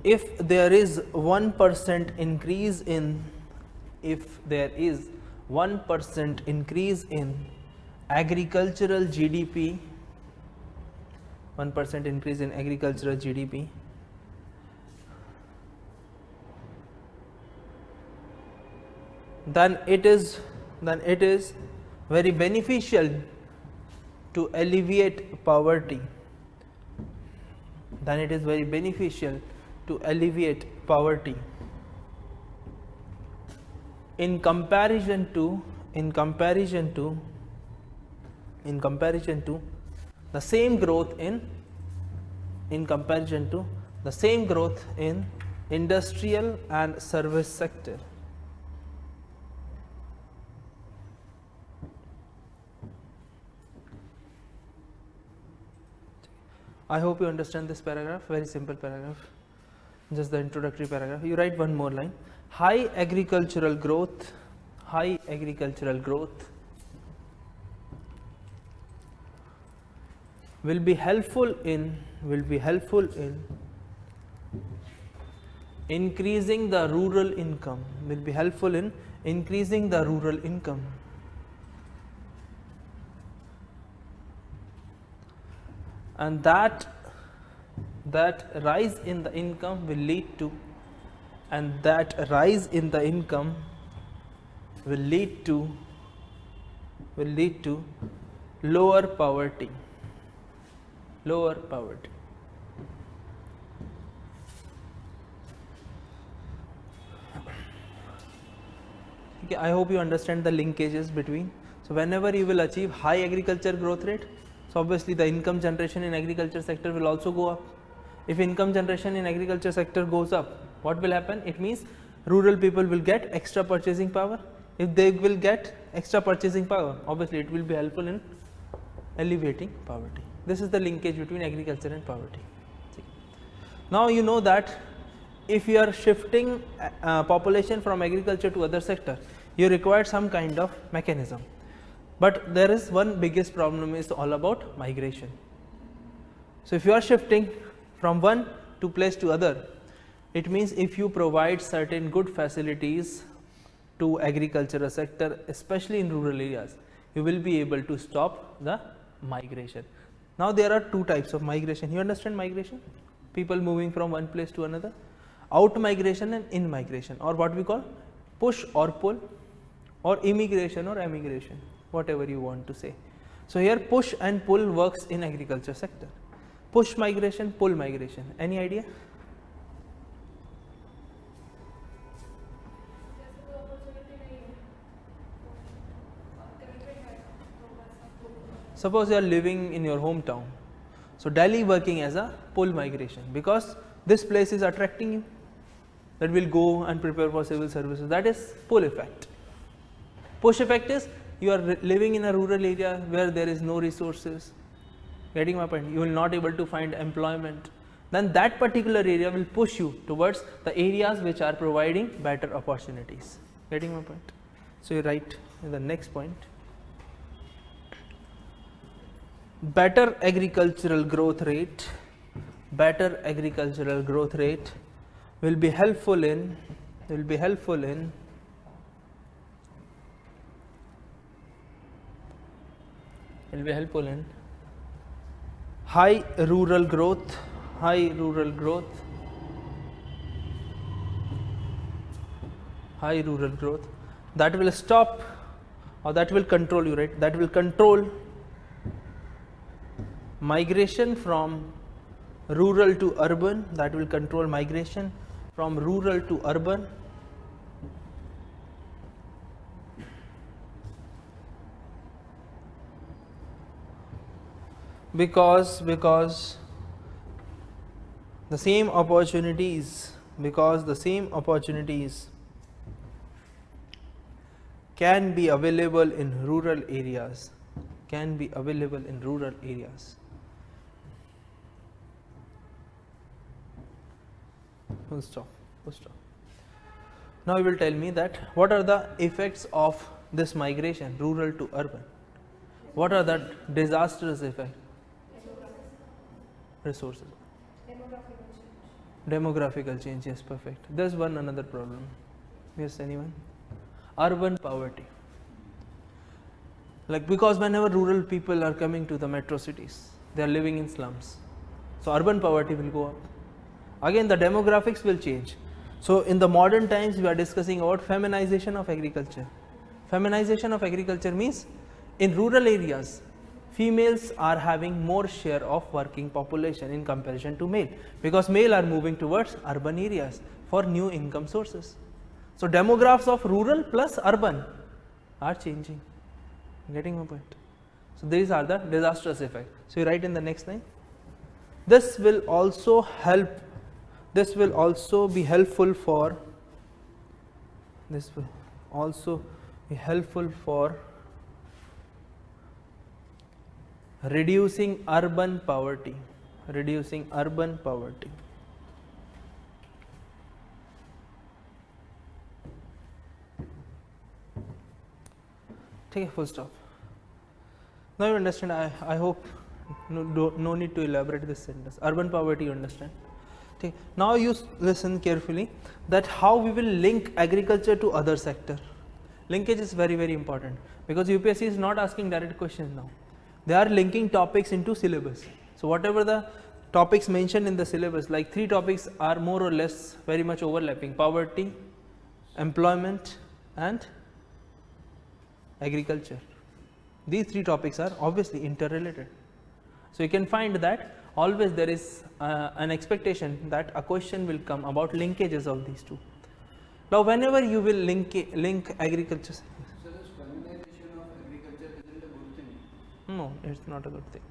if there is 1% increase in agricultural GDP, then it is very beneficial to alleviate poverty. In comparison to the same growth in industrial and service sector. I hope you understand this paragraph, very simple paragraph, just the introductory paragraph. You write one more line. High agricultural growth will be helpful in increasing the rural income, will be helpful in increasing the rural income. And that rise in the income will lead to, and that rise in the income will lead to lower poverty. Lower poverty. Okay, I hope you understand the linkages between. So whenever you will achieve high agriculture growth rate, so obviously the income generation in agriculture sector will also go up. If income generation in agriculture sector goes up, what will happen? It means rural people will get extra purchasing power. If they will get extra purchasing power, obviously it will be helpful in alleviating poverty. This is the linkage between agriculture and poverty. Now you know that if you are shifting population from agriculture to other sector, you require some kind of mechanism. But there is one biggest problem, is all about migration. So if you are shifting from one to place to other, it means if you provide certain good facilities to agricultural sector, especially in rural areas, you will be able to stop the migration. Now there are two types of migration. You understand migration? People moving from one place to another. Out migration and in migration, or what we call push or pull, or immigration or emigration, whatever you want to say. So here push and pull works in agriculture sector. Push migration, pull migration. Any idea? Suppose you are living in your hometown. So Delhi working as a pull migration, because this place is attracting you, that will go and prepare for civil services. That is pull effect. Push effect is you are living in a rural area where there is no resources. Getting my point? You will not able to find employment. Then that particular area will push you towards the areas which are providing better opportunities. Getting my point? So you write in the next point. Better agricultural growth rate. Better agricultural growth rate will be helpful in high rural growth, that will stop, or that will control, you right, that will control migration from rural to urban, that will control migration from rural to urban. Because the same opportunities can be available in rural areas, Full stop. Now you will tell me that what are the effects of this migration, rural to urban? What are the disastrous effects? Resources. Demographical change, yes, perfect. There's another problem. Yes, anyone? Urban poverty. Like, because whenever rural people are coming to the metro cities, they are living in slums. So urban poverty will go up. Again, the demographics will change. So in the modern times, we are discussing about feminization of agriculture. Feminization of agriculture means in rural areas, females are having more share of working population in comparison to male, because male are moving towards urban areas for new income sources. So demographics of rural plus urban are changing. Getting my point? So these are the disastrous effects. So you write in the next line. This will also be helpful for reducing urban poverty. Take a full stop. Now you understand. I hope no need to elaborate this sentence. Urban poverty, you understand. Okay. Now you listen carefully that how we will link agriculture to other sector. Linkage is very, very important because UPSC is not asking direct questions now. They are linking topics into syllabus. So whatever the topics mentioned in the syllabus, like 3 topics are more or less very much overlapping: poverty, employment and agriculture. These 3 topics are obviously interrelated. So you can find that always there is an expectation that a question will come about linkages of these 2. Now whenever you will link agriculture. So this feminization of agriculture isn't a good thing? No, it's not a good thing.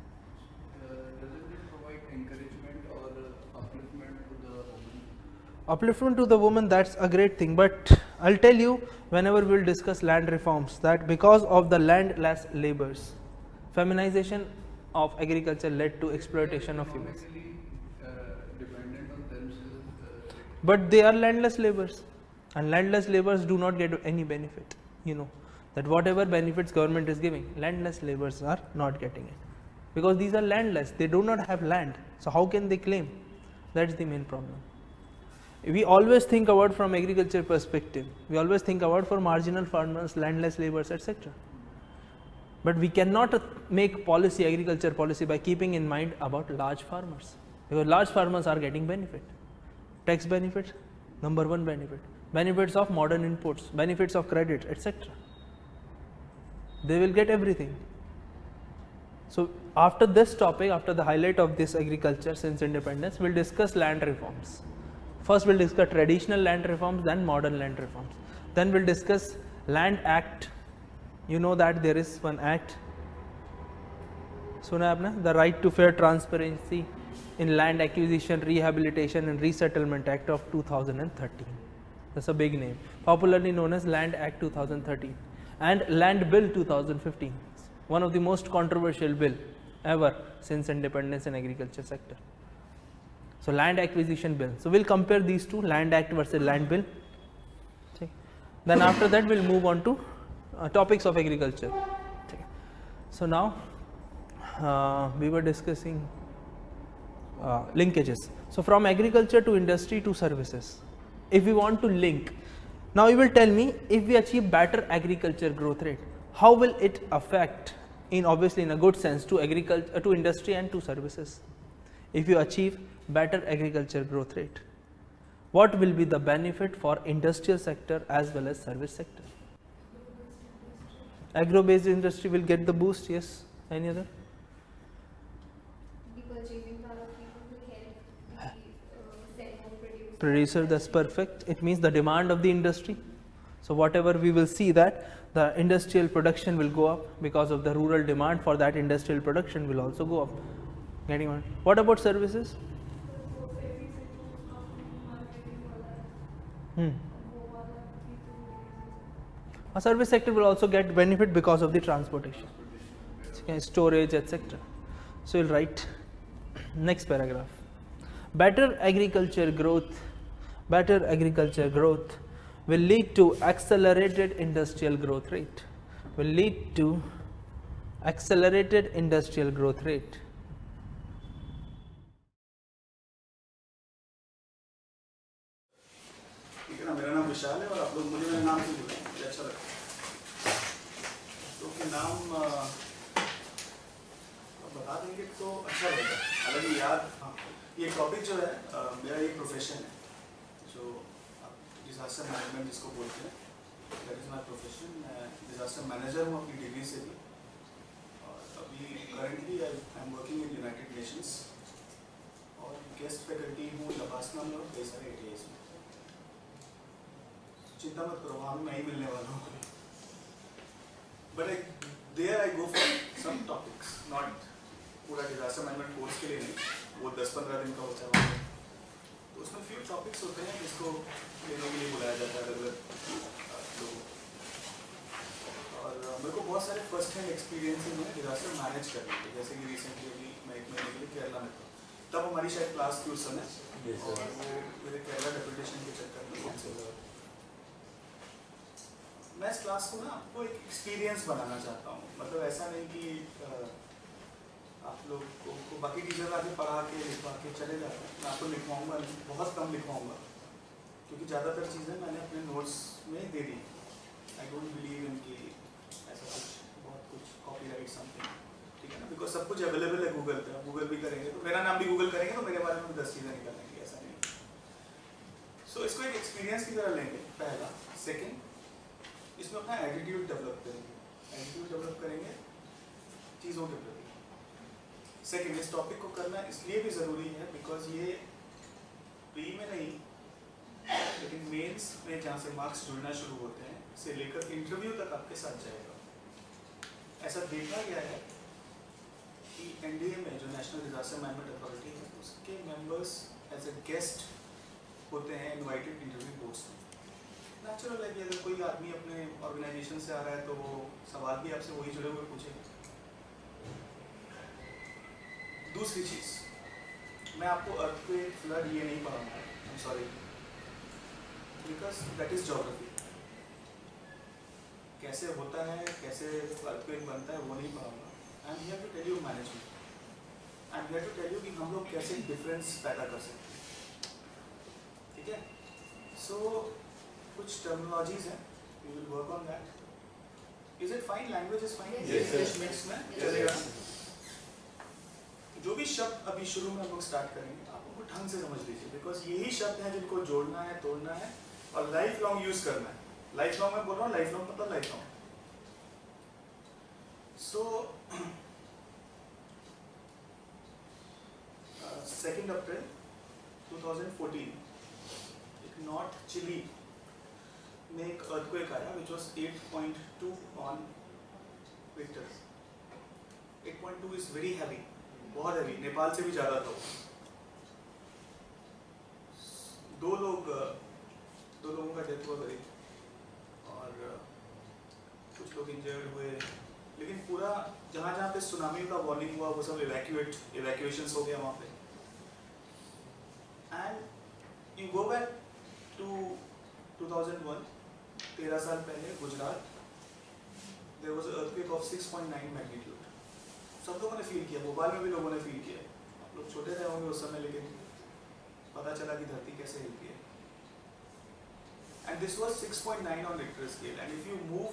Doesn't it provide encouragement or upliftment to the woman? Upliftment to the woman, that's a great thing, but I'll tell you whenever we'll discuss land reforms that because of the landless laborers, feminization of agriculture led to exploitation of females. Dependent on themselves. But they are landless laborers, and landless laborers do not get any benefit. You know that whatever benefits government is giving, landless laborers are not getting it because these are landless. They do not have land, so how can they claim? That's the main problem. We always think about from agriculture perspective. We always think about for marginal farmers, landless laborers, etc. But we cannot make policy, agriculture policy, by keeping in mind about large farmers, because large farmers are getting benefit, tax benefit, number 1 benefit, benefits of modern inputs, benefits of credit, etc. They will get everything. So after this topic, after the highlight of this agriculture since independence, we'll discuss land reforms. First we'll discuss traditional land reforms, then modern land reforms. Then we'll discuss Land Act. You know that there is one act, suna aapne, the Right to Fair Transparency in Land Acquisition, Rehabilitation and Resettlement Act of 2013. That's a big name, popularly known as Land Act 2013, and Land Bill 2015, one of the most controversial bill ever since independence in agriculture sector. So Land Acquisition Bill. So we'll compare these 2, Land Act versus Land Bill. Okay. Then after that we'll move on to topics of agriculture. Okay. So now we were discussing linkages. So from agriculture to industry to services, if we want to link, now you will tell me, if we achieve better agriculture growth rate, how will it affect, in obviously in a good sense, to agriculture, to industry and to services? If you achieve better agriculture growth rate, what will be the benefit for industrial sector as well as service sector? Agro-based industry will get the boost, yes. Any other? The purchasing power of people will help the sell more Producer, that's perfect. It means the demand of the industry. So whatever we will see that the industrial production will go up because of the rural demand for that industrial production will also go up. Getting on. What about services? A service sector will also get benefit because of the transportation, storage, etc. So we'll write next paragraph. Better agriculture growth will lead to accelerated industrial growth rate. Will lead to accelerated industrial growth rate. मेरा नाम विशाल है और आप लोग मुझे मेरे नाम से बुलाएं, मुझे अच्छा लगता है। तो कि नाम बता देंगे तो अच्छा रहेगा, हालांकि याद। हाँ, ये टॉपिक जो है मेरा एक प्रोफेशन है, जो डिजास्टर मैनेजमेंट जिसको बोलते हैं, दैट इज़ माय प्रोफेशन। मैं डिजास्टर मैनेजर हूँ अपनी डिग्री से भी, और अभी currently I am working in United Nations और गेस्ट फैकल्टी हूँ लबासना में और कई सारे ATIs में। चिंता मत करो, वहाँ मैं ही मिलने वाला हूँ। But there I go for some topics, not पूरा डिजास्टर मैनेजमेंट कोर्स के लिए नहीं, वो 10-15 दिन का होता है वहाँ। तो उसमें फ्यू टॉपिक्स होते हैं जिसको लेने के लिए बुलाया जाता है अलग अलग लोगों। और मेरे को बहुत सारे फर्स्ट हैंड एक्सपीरियंसेस हैं डिजास्टर मैनेज करने के। जैसे कि रिसेंटली अभी मैं 1 महीने के लिए केरला में था, तब हमारी शायद क्लास थी उस समय, और वो मेरे केरला डेपुटेशन के चक्कर में मैं इस क्लास को ना आपको एक एक्सपीरियंस बनाना चाहता हूँ। मतलब ऐसा नहीं कि आप लोग को बाकी टीचर आके पढ़ा के लिखवा के चले जाते हैं, मैं आपको लिखवाऊँगा नहीं, बहुत कम लिखवाऊँगा, क्योंकि ज़्यादातर चीज़ें मैंने अपने नोट्स में दे दी। आई डोंट बिलीव इन कि ऐसा कुछ बहुत कुछ कॉपीराइट समथिंग, ठीक है ना, बिकॉज सब कुछ अवेलेबल है गूगल पे। आप गूगल भी करेंगे तो मेरा नाम भी गूगल करेंगे तो मेरे बारे में 10 चीज़ें निकलेंगी, ऐसा नहीं। सो इसको एक एक्सपीरियंस की तरह लेंगे, पहला। सेकेंड, इसमें अपना एटीट्यूड डेवलप करेंगे। एटीट्यूड डेवलप करेंगे चीज़ों के प्रति। सेकेंड, इस टॉपिक को करना इसलिए भी ज़रूरी है बिकॉज ये प्री में नहीं लेकिन मेंस में जहाँ से मार्क्स जुड़ना शुरू होते हैं से लेकर इंटरव्यू तक आपके साथ जाएगा। ऐसा देखा गया है कि एनडीए में जो नेशनल डिजास्टर मैनेजमेंट अथॉरिटी है उसके मेंबर्स एज ए गेस्ट होते हैं इनवाइटेड इंटरव्यू बोर्ड्स में। नेचुरल है कि अगर कोई आदमी अपने ऑर्गेनाइजेशन से आ रहा है तो वो सवाल भी आपसे वही जुड़े हुए पूछेगा। दूसरी चीज़, मैं आपको अर्थक्वेक फ्लड ये नहीं पढ़ाऊंगा, I am sorry, because that is geography. कैसे होता है, कैसे अर्थक्वेक बनता है वो नहीं पढ़ाऊंगा। I am here to tell you management, I am here to tell you कि हम लोग कैसे डिफरेंस पैदा कर सकते हैं, ठीक है। सो कुछ टर्मिनोलॉजीज हैं, we will work on that. Is it fine? Language is fine? English mix में चलेगा। जो भी शब्द अभी शुरू में हम लोग स्टार्ट करेंगे आप उनको ढंग से समझ लीजिए, बिकॉज यही शब्द हैं जिनको जोड़ना है, तोड़ना है और लाइफ लॉन्ग यूज करना है। लाइफ लॉन्ग में बोल रहा हूँ, लाइफ लॉन्ग मतलब लाइफ लॉन्ग। सो 2 अप्रैल 2014 एक नॉर्थ चिली में एक अर्थक्वेक आया which was 8.2 on Richter. 8.2 is very heavy, बहुत हैवी, नेपाल से भी ज़्यादा था वो। दो लोगों का डेथ हुआ करीब और कुछ लोग इंजर्ड हुए, लेकिन पूरा जहाँ जहाँ पे सुनामी का वार्निंग हुआ वो सब इवैक्यूएशंस हो गया वहाँ पे। And you go back to 2001, 13 साल पहले Gujarat, there was a earthquake of 6.9 magnitude. सब लोगों ने फील किया, भोपाल में भी लोगों ने फील किया। आप लोग छोटे रहे होंगे उस समय, लेकिन पता चला कि धरती कैसे हिलती है। And this was 6.9 on Richter scale, and if you move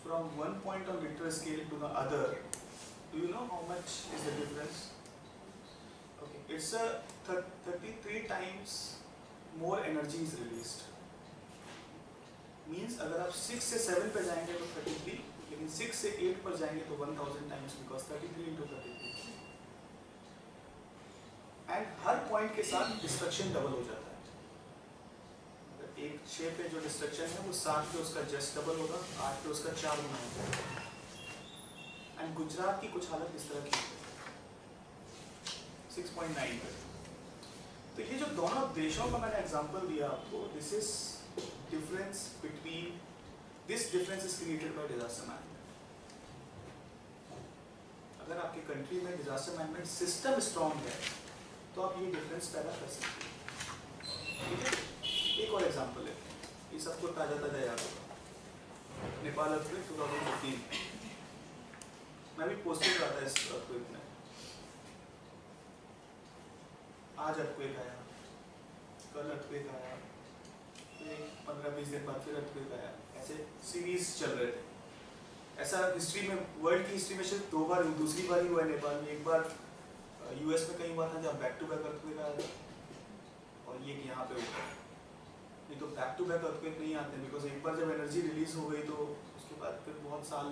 from one point on Richter scale to the other, do you know how much is the difference? Okay, it's 33 times more energy is released. Means अगर आप 6 से 7 पे जाएंगे तो 33, लेकिन 6 से 8 पर जाएंगे तो 1000 times, because 33 into 33। And her point के साथ डिस्ट्रक्शन डबल हो जाता है। अगर एक 6 पे जो डिस्ट्रक्शन है वो 7 पे उसका जस्ट डबल होगा, 8 पे उसका 4 गुना होगा। एंड गुजरात की कुछ हालत इस तरह की है 6.9 पे। तो ये जो दोनों देशों का मैंने एग्जांपल दिया आपको, this is difference between, this difference is created by disaster management। अगर आपकी कंट्री में डिजास्टर मैनेजमेंट सिस्टम स्ट्रॉन्ग है तो आप ये डिफरेंस पैदा कर सकते हैं, ठीक है। एक और एग्जांपल है, ये सबको ताज़ा याद होगा, नेपाल अर्थक्वेक 2015। मैं भी पोस्टेड रहा था इस अर्थक्वेक में। आज अर्थक्वेक आया, कल अर्थक्वेक आया, 15-20 दिन बाद फिर अर्थक्वेक आया, ऐसे सीरीज चल रहे थे। ऐसा हिस्ट्री में, वर्ल्ड की हिस्ट्री में सिर्फ 2 बार, दूसरी बार ही हुआ है नेपाल में। एक बार यूएस में कहीं हुआ था जब बैक टू बैक अर्थक्वेक आया था, और ये यहाँ पे हुआ। नहीं तो बैक टू बैक अर्थक्वेक नहीं आते, बिकॉज एक बार जब एनर्जी रिलीज हो गई तो उसके बाद फिर बहुत साल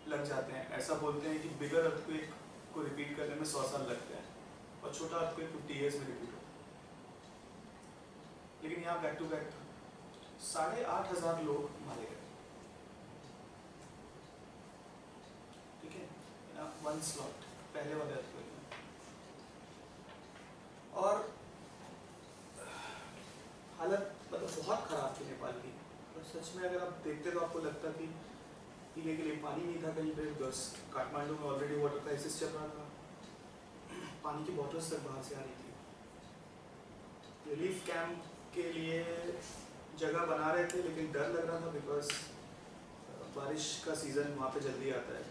लग जाते हैं। ऐसा बोलते हैं कि बिगर अर्थक्वेक को रिपीट करने में 100 साल लगते हैं, और छोटा अर्थक्वेक 50 ईयर्स में रिपीट होता है। लेकिन यहाँ बैक टू बैक 8,500 लोग मारे गए, ठीक है, 1 स्लॉट पहले वाले अर्थक्वेक में। और हालत मतलब बहुत खराब थी नेपाल की। और सच में अगर आप देखते तो आपको लगता कि पीने के लिए पानी नहीं था कहीं पे। बस काठमांडू में ऑलरेडी वाटर क्राइसिस चल रहा था, पानी की बॉटल्स तक बाहर से आ रही थी। रिलीफ कैंप के लिए जगह बना रहे थे, लेकिन डर लग रहा था बिकॉज बारिश का सीज़न वहाँ पे जल्दी आता है,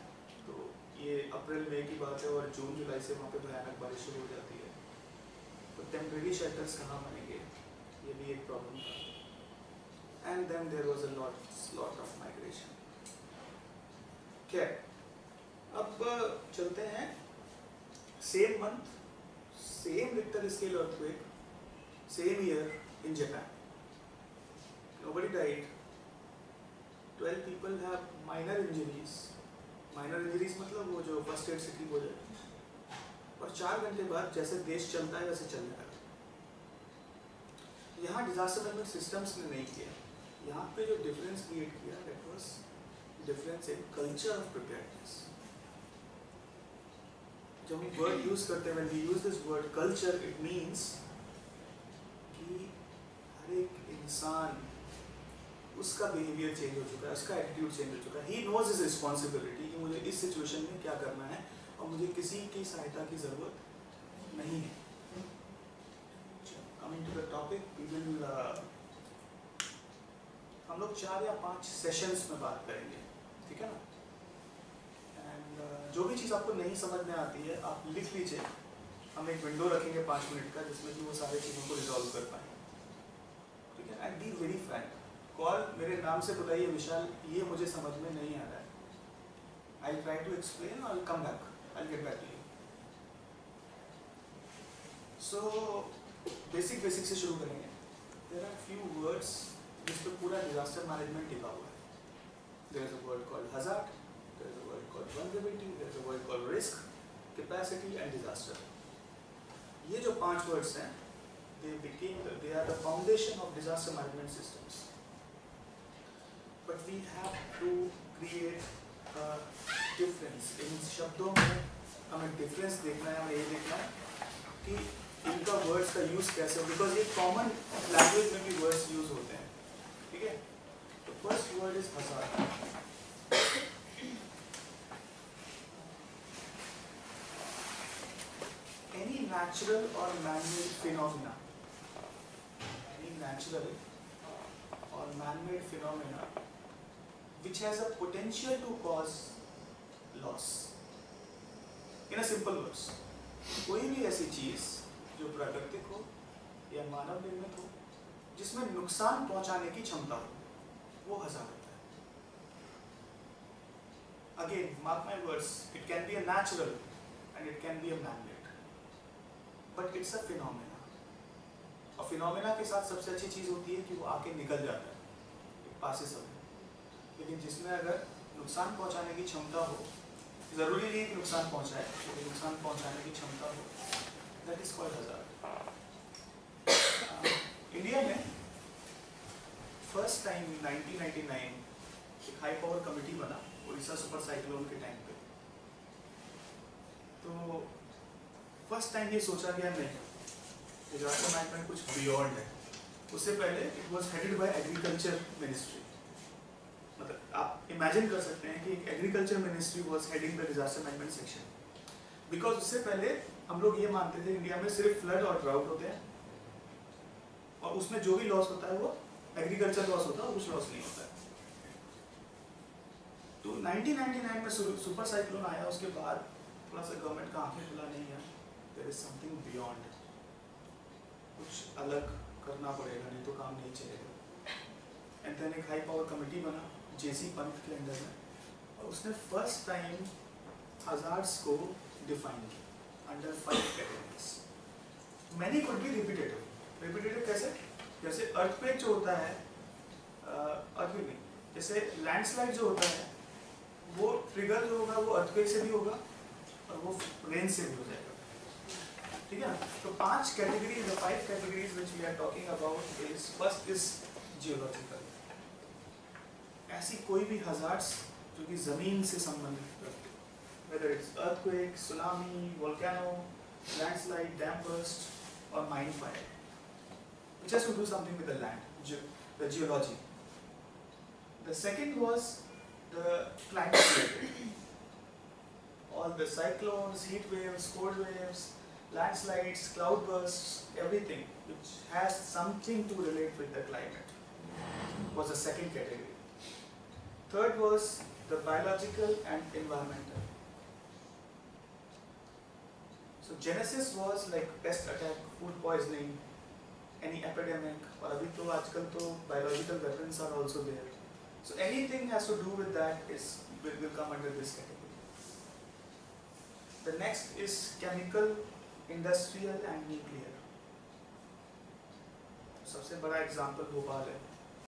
तो ये अप्रैल मई की बात है और जून जुलाई से वहाँ पे भयानक बारिश शुरू हो जाती है, तो टेम्परेरी शेल्टर्स कहाँ बनेंगे, ये भी एक प्रॉब्लम था। And then there was a lot of migration. क्या अब चलते हैं same month, same Richter scale earthquake, same year in Japan, nobody died, 12 people have minor injuries मतलब वो जो फर्स्ट एड से ठीक हो जाए, और 4 घंटे बाद जैसे देश चलता है वैसे चलने लगा। यहाँ डिजास्टर मैनेजमेंट सिस्टम्स ने नहीं किया, यहाँ पे जो डिफरेंस क्रिएट किया that was difference in culture of preparedness. जब हम वर्ड यूज करते हैं, when we use this word culture, it means कि हर एक इंसान, उसका बिहेवियर चेंज हो चुका है, उसका एटीट्यूड चेंज हो चुका है। ही नोज हिज रिस्पॉन्सिबिलिटी कि मुझे इस सिचुएशन में क्या करना है और मुझे किसी की सहायता की जरूरत नहीं है। Coming to the topic, we will हम लोग 4 या 5 सेशंस में बात करेंगे, ठीक है ना। एंड जो भी चीज़ आपको नहीं समझ में आती है आप लिख लीजिए, हम एक विंडो रखेंगे 5 मिनट का जिसमें कि वो सारी चीज़ों को रिजॉल्व कर पाए, ठीक है। And be very Frank, call मेरे नाम से बुलाइए विशाल, ये मुझे समझ में नहीं आ रहा है, I try to explain, I come back, I get back to you. So basic से शुरू करेंगे। देयर आर फ्यू वर्ड्स जिस पे पूरा डिजास्टर मैनेजमेंट टिका हुआ है। There is a word called hazard, there is a word called vulnerability, there is a word called risk, capacity and disaster. ये जो 5 वर्ड्स हैं, they are the foundation of disaster management systems. But we have to create a difference. इन शब्दों में हमें difference देखना है, हमें ये देखना है कि इनका वर्ड्स का यूज कैसे हो, बिकॉज ये कॉमन लैंग्वेज में भी वर्ड्स यूज होते हैं, ठीक है। तो first word is hazard. Any natural or man-made phenomena, which has a potential to cause loss. In a simple words, कोई भी ऐसी चीज जो प्राकृतिक हो या मानव निर्मित हो जिसमें नुकसान पहुंचाने की क्षमता हो, वो हजार्ड होता है। Again, mark my words, it can be a natural and it can be a man-made, but it's a phenomena. और फिनोमेना के साथ सबसे अच्छी चीज होती है कि वो आके निकल जाता है, it passes away। लेकिन जिसमें अगर नुकसान पहुंचाने की क्षमता हो, जरूरी नहीं कि नुकसान पहुंचाए, लेकिन नुकसान पहुंचाने की क्षमता हो, that is called hazard. India में फर्स्ट टाइम 1999 एक हाई पावर कमेटी बना उड़ीसा सुपर साइक्लोन के टाइम पे। तो फर्स्ट टाइम ये सोचा गया नहीं, डिजास्टर मैनेजमेंट कुछ बियॉन्ड है। उससे पहले it was headed by agriculture ministry. मतलब आप इमेजिन कर सकते हैं कि एक agriculture ministry was heading the disaster management section, because उससे पहले हम लोग ये मानते थे इंडिया में सिर्फ फ्लड और ड्राउट होते हैं और उसमें जो भी लॉस होता है वो एग्रीकल्चर लॉस होता है, कुछ लॉस नहीं होता है। तो 1999 में सुपर साइक्लोन आया, उसके बाद थोड़ा सा गवर्नमेंट का आंखें खुला, नहीं है देयर इज समथिंग बियॉन्ड, कुछ अलग करना पड़ेगा, नहीं तो काम नहीं चलेगा। एंड देन एक हाई पावर कमेटी बना जेसी पंत के अंडर में, और उसने फर्स्ट टाइम हजार्ड्स को डिफाइन किया under 5 categories. Many could be repetitive कैसे? जैसे अर्थक्वेक जो होता है, अर्थक्वेक नहीं, जैसे लैंडस्लाइड जो होता है वो ट्रिगर जो होगा वो अर्थक्वेक से भी होगा और वो रेन से भी हो जाएगा, ठीक है ना। तो 5 categories, the 5 categories which we are talking about is, first is geological, ऐसी कोई भी हजार्ड्स जो कि जमीन से संबंधित रखते, whether it's earthquake, tsunami, volcano, landslide, dam burst, or mine fire, which has to do something with the land, the geology. The second was the climate related, all the cyclones, heat waves, cold waves, landslides, cloud bursts, everything which has something to relate with the climate was the second category. Third was the biological and environmental. So genesis was like pest attack, food poisoning, any epidemic, or abhi to aajkal to biological weapons are also there. So anything has to do with that will come under this category. The next is chemical, industrial and nuclear. सबसे बड़ा example Bhopal है.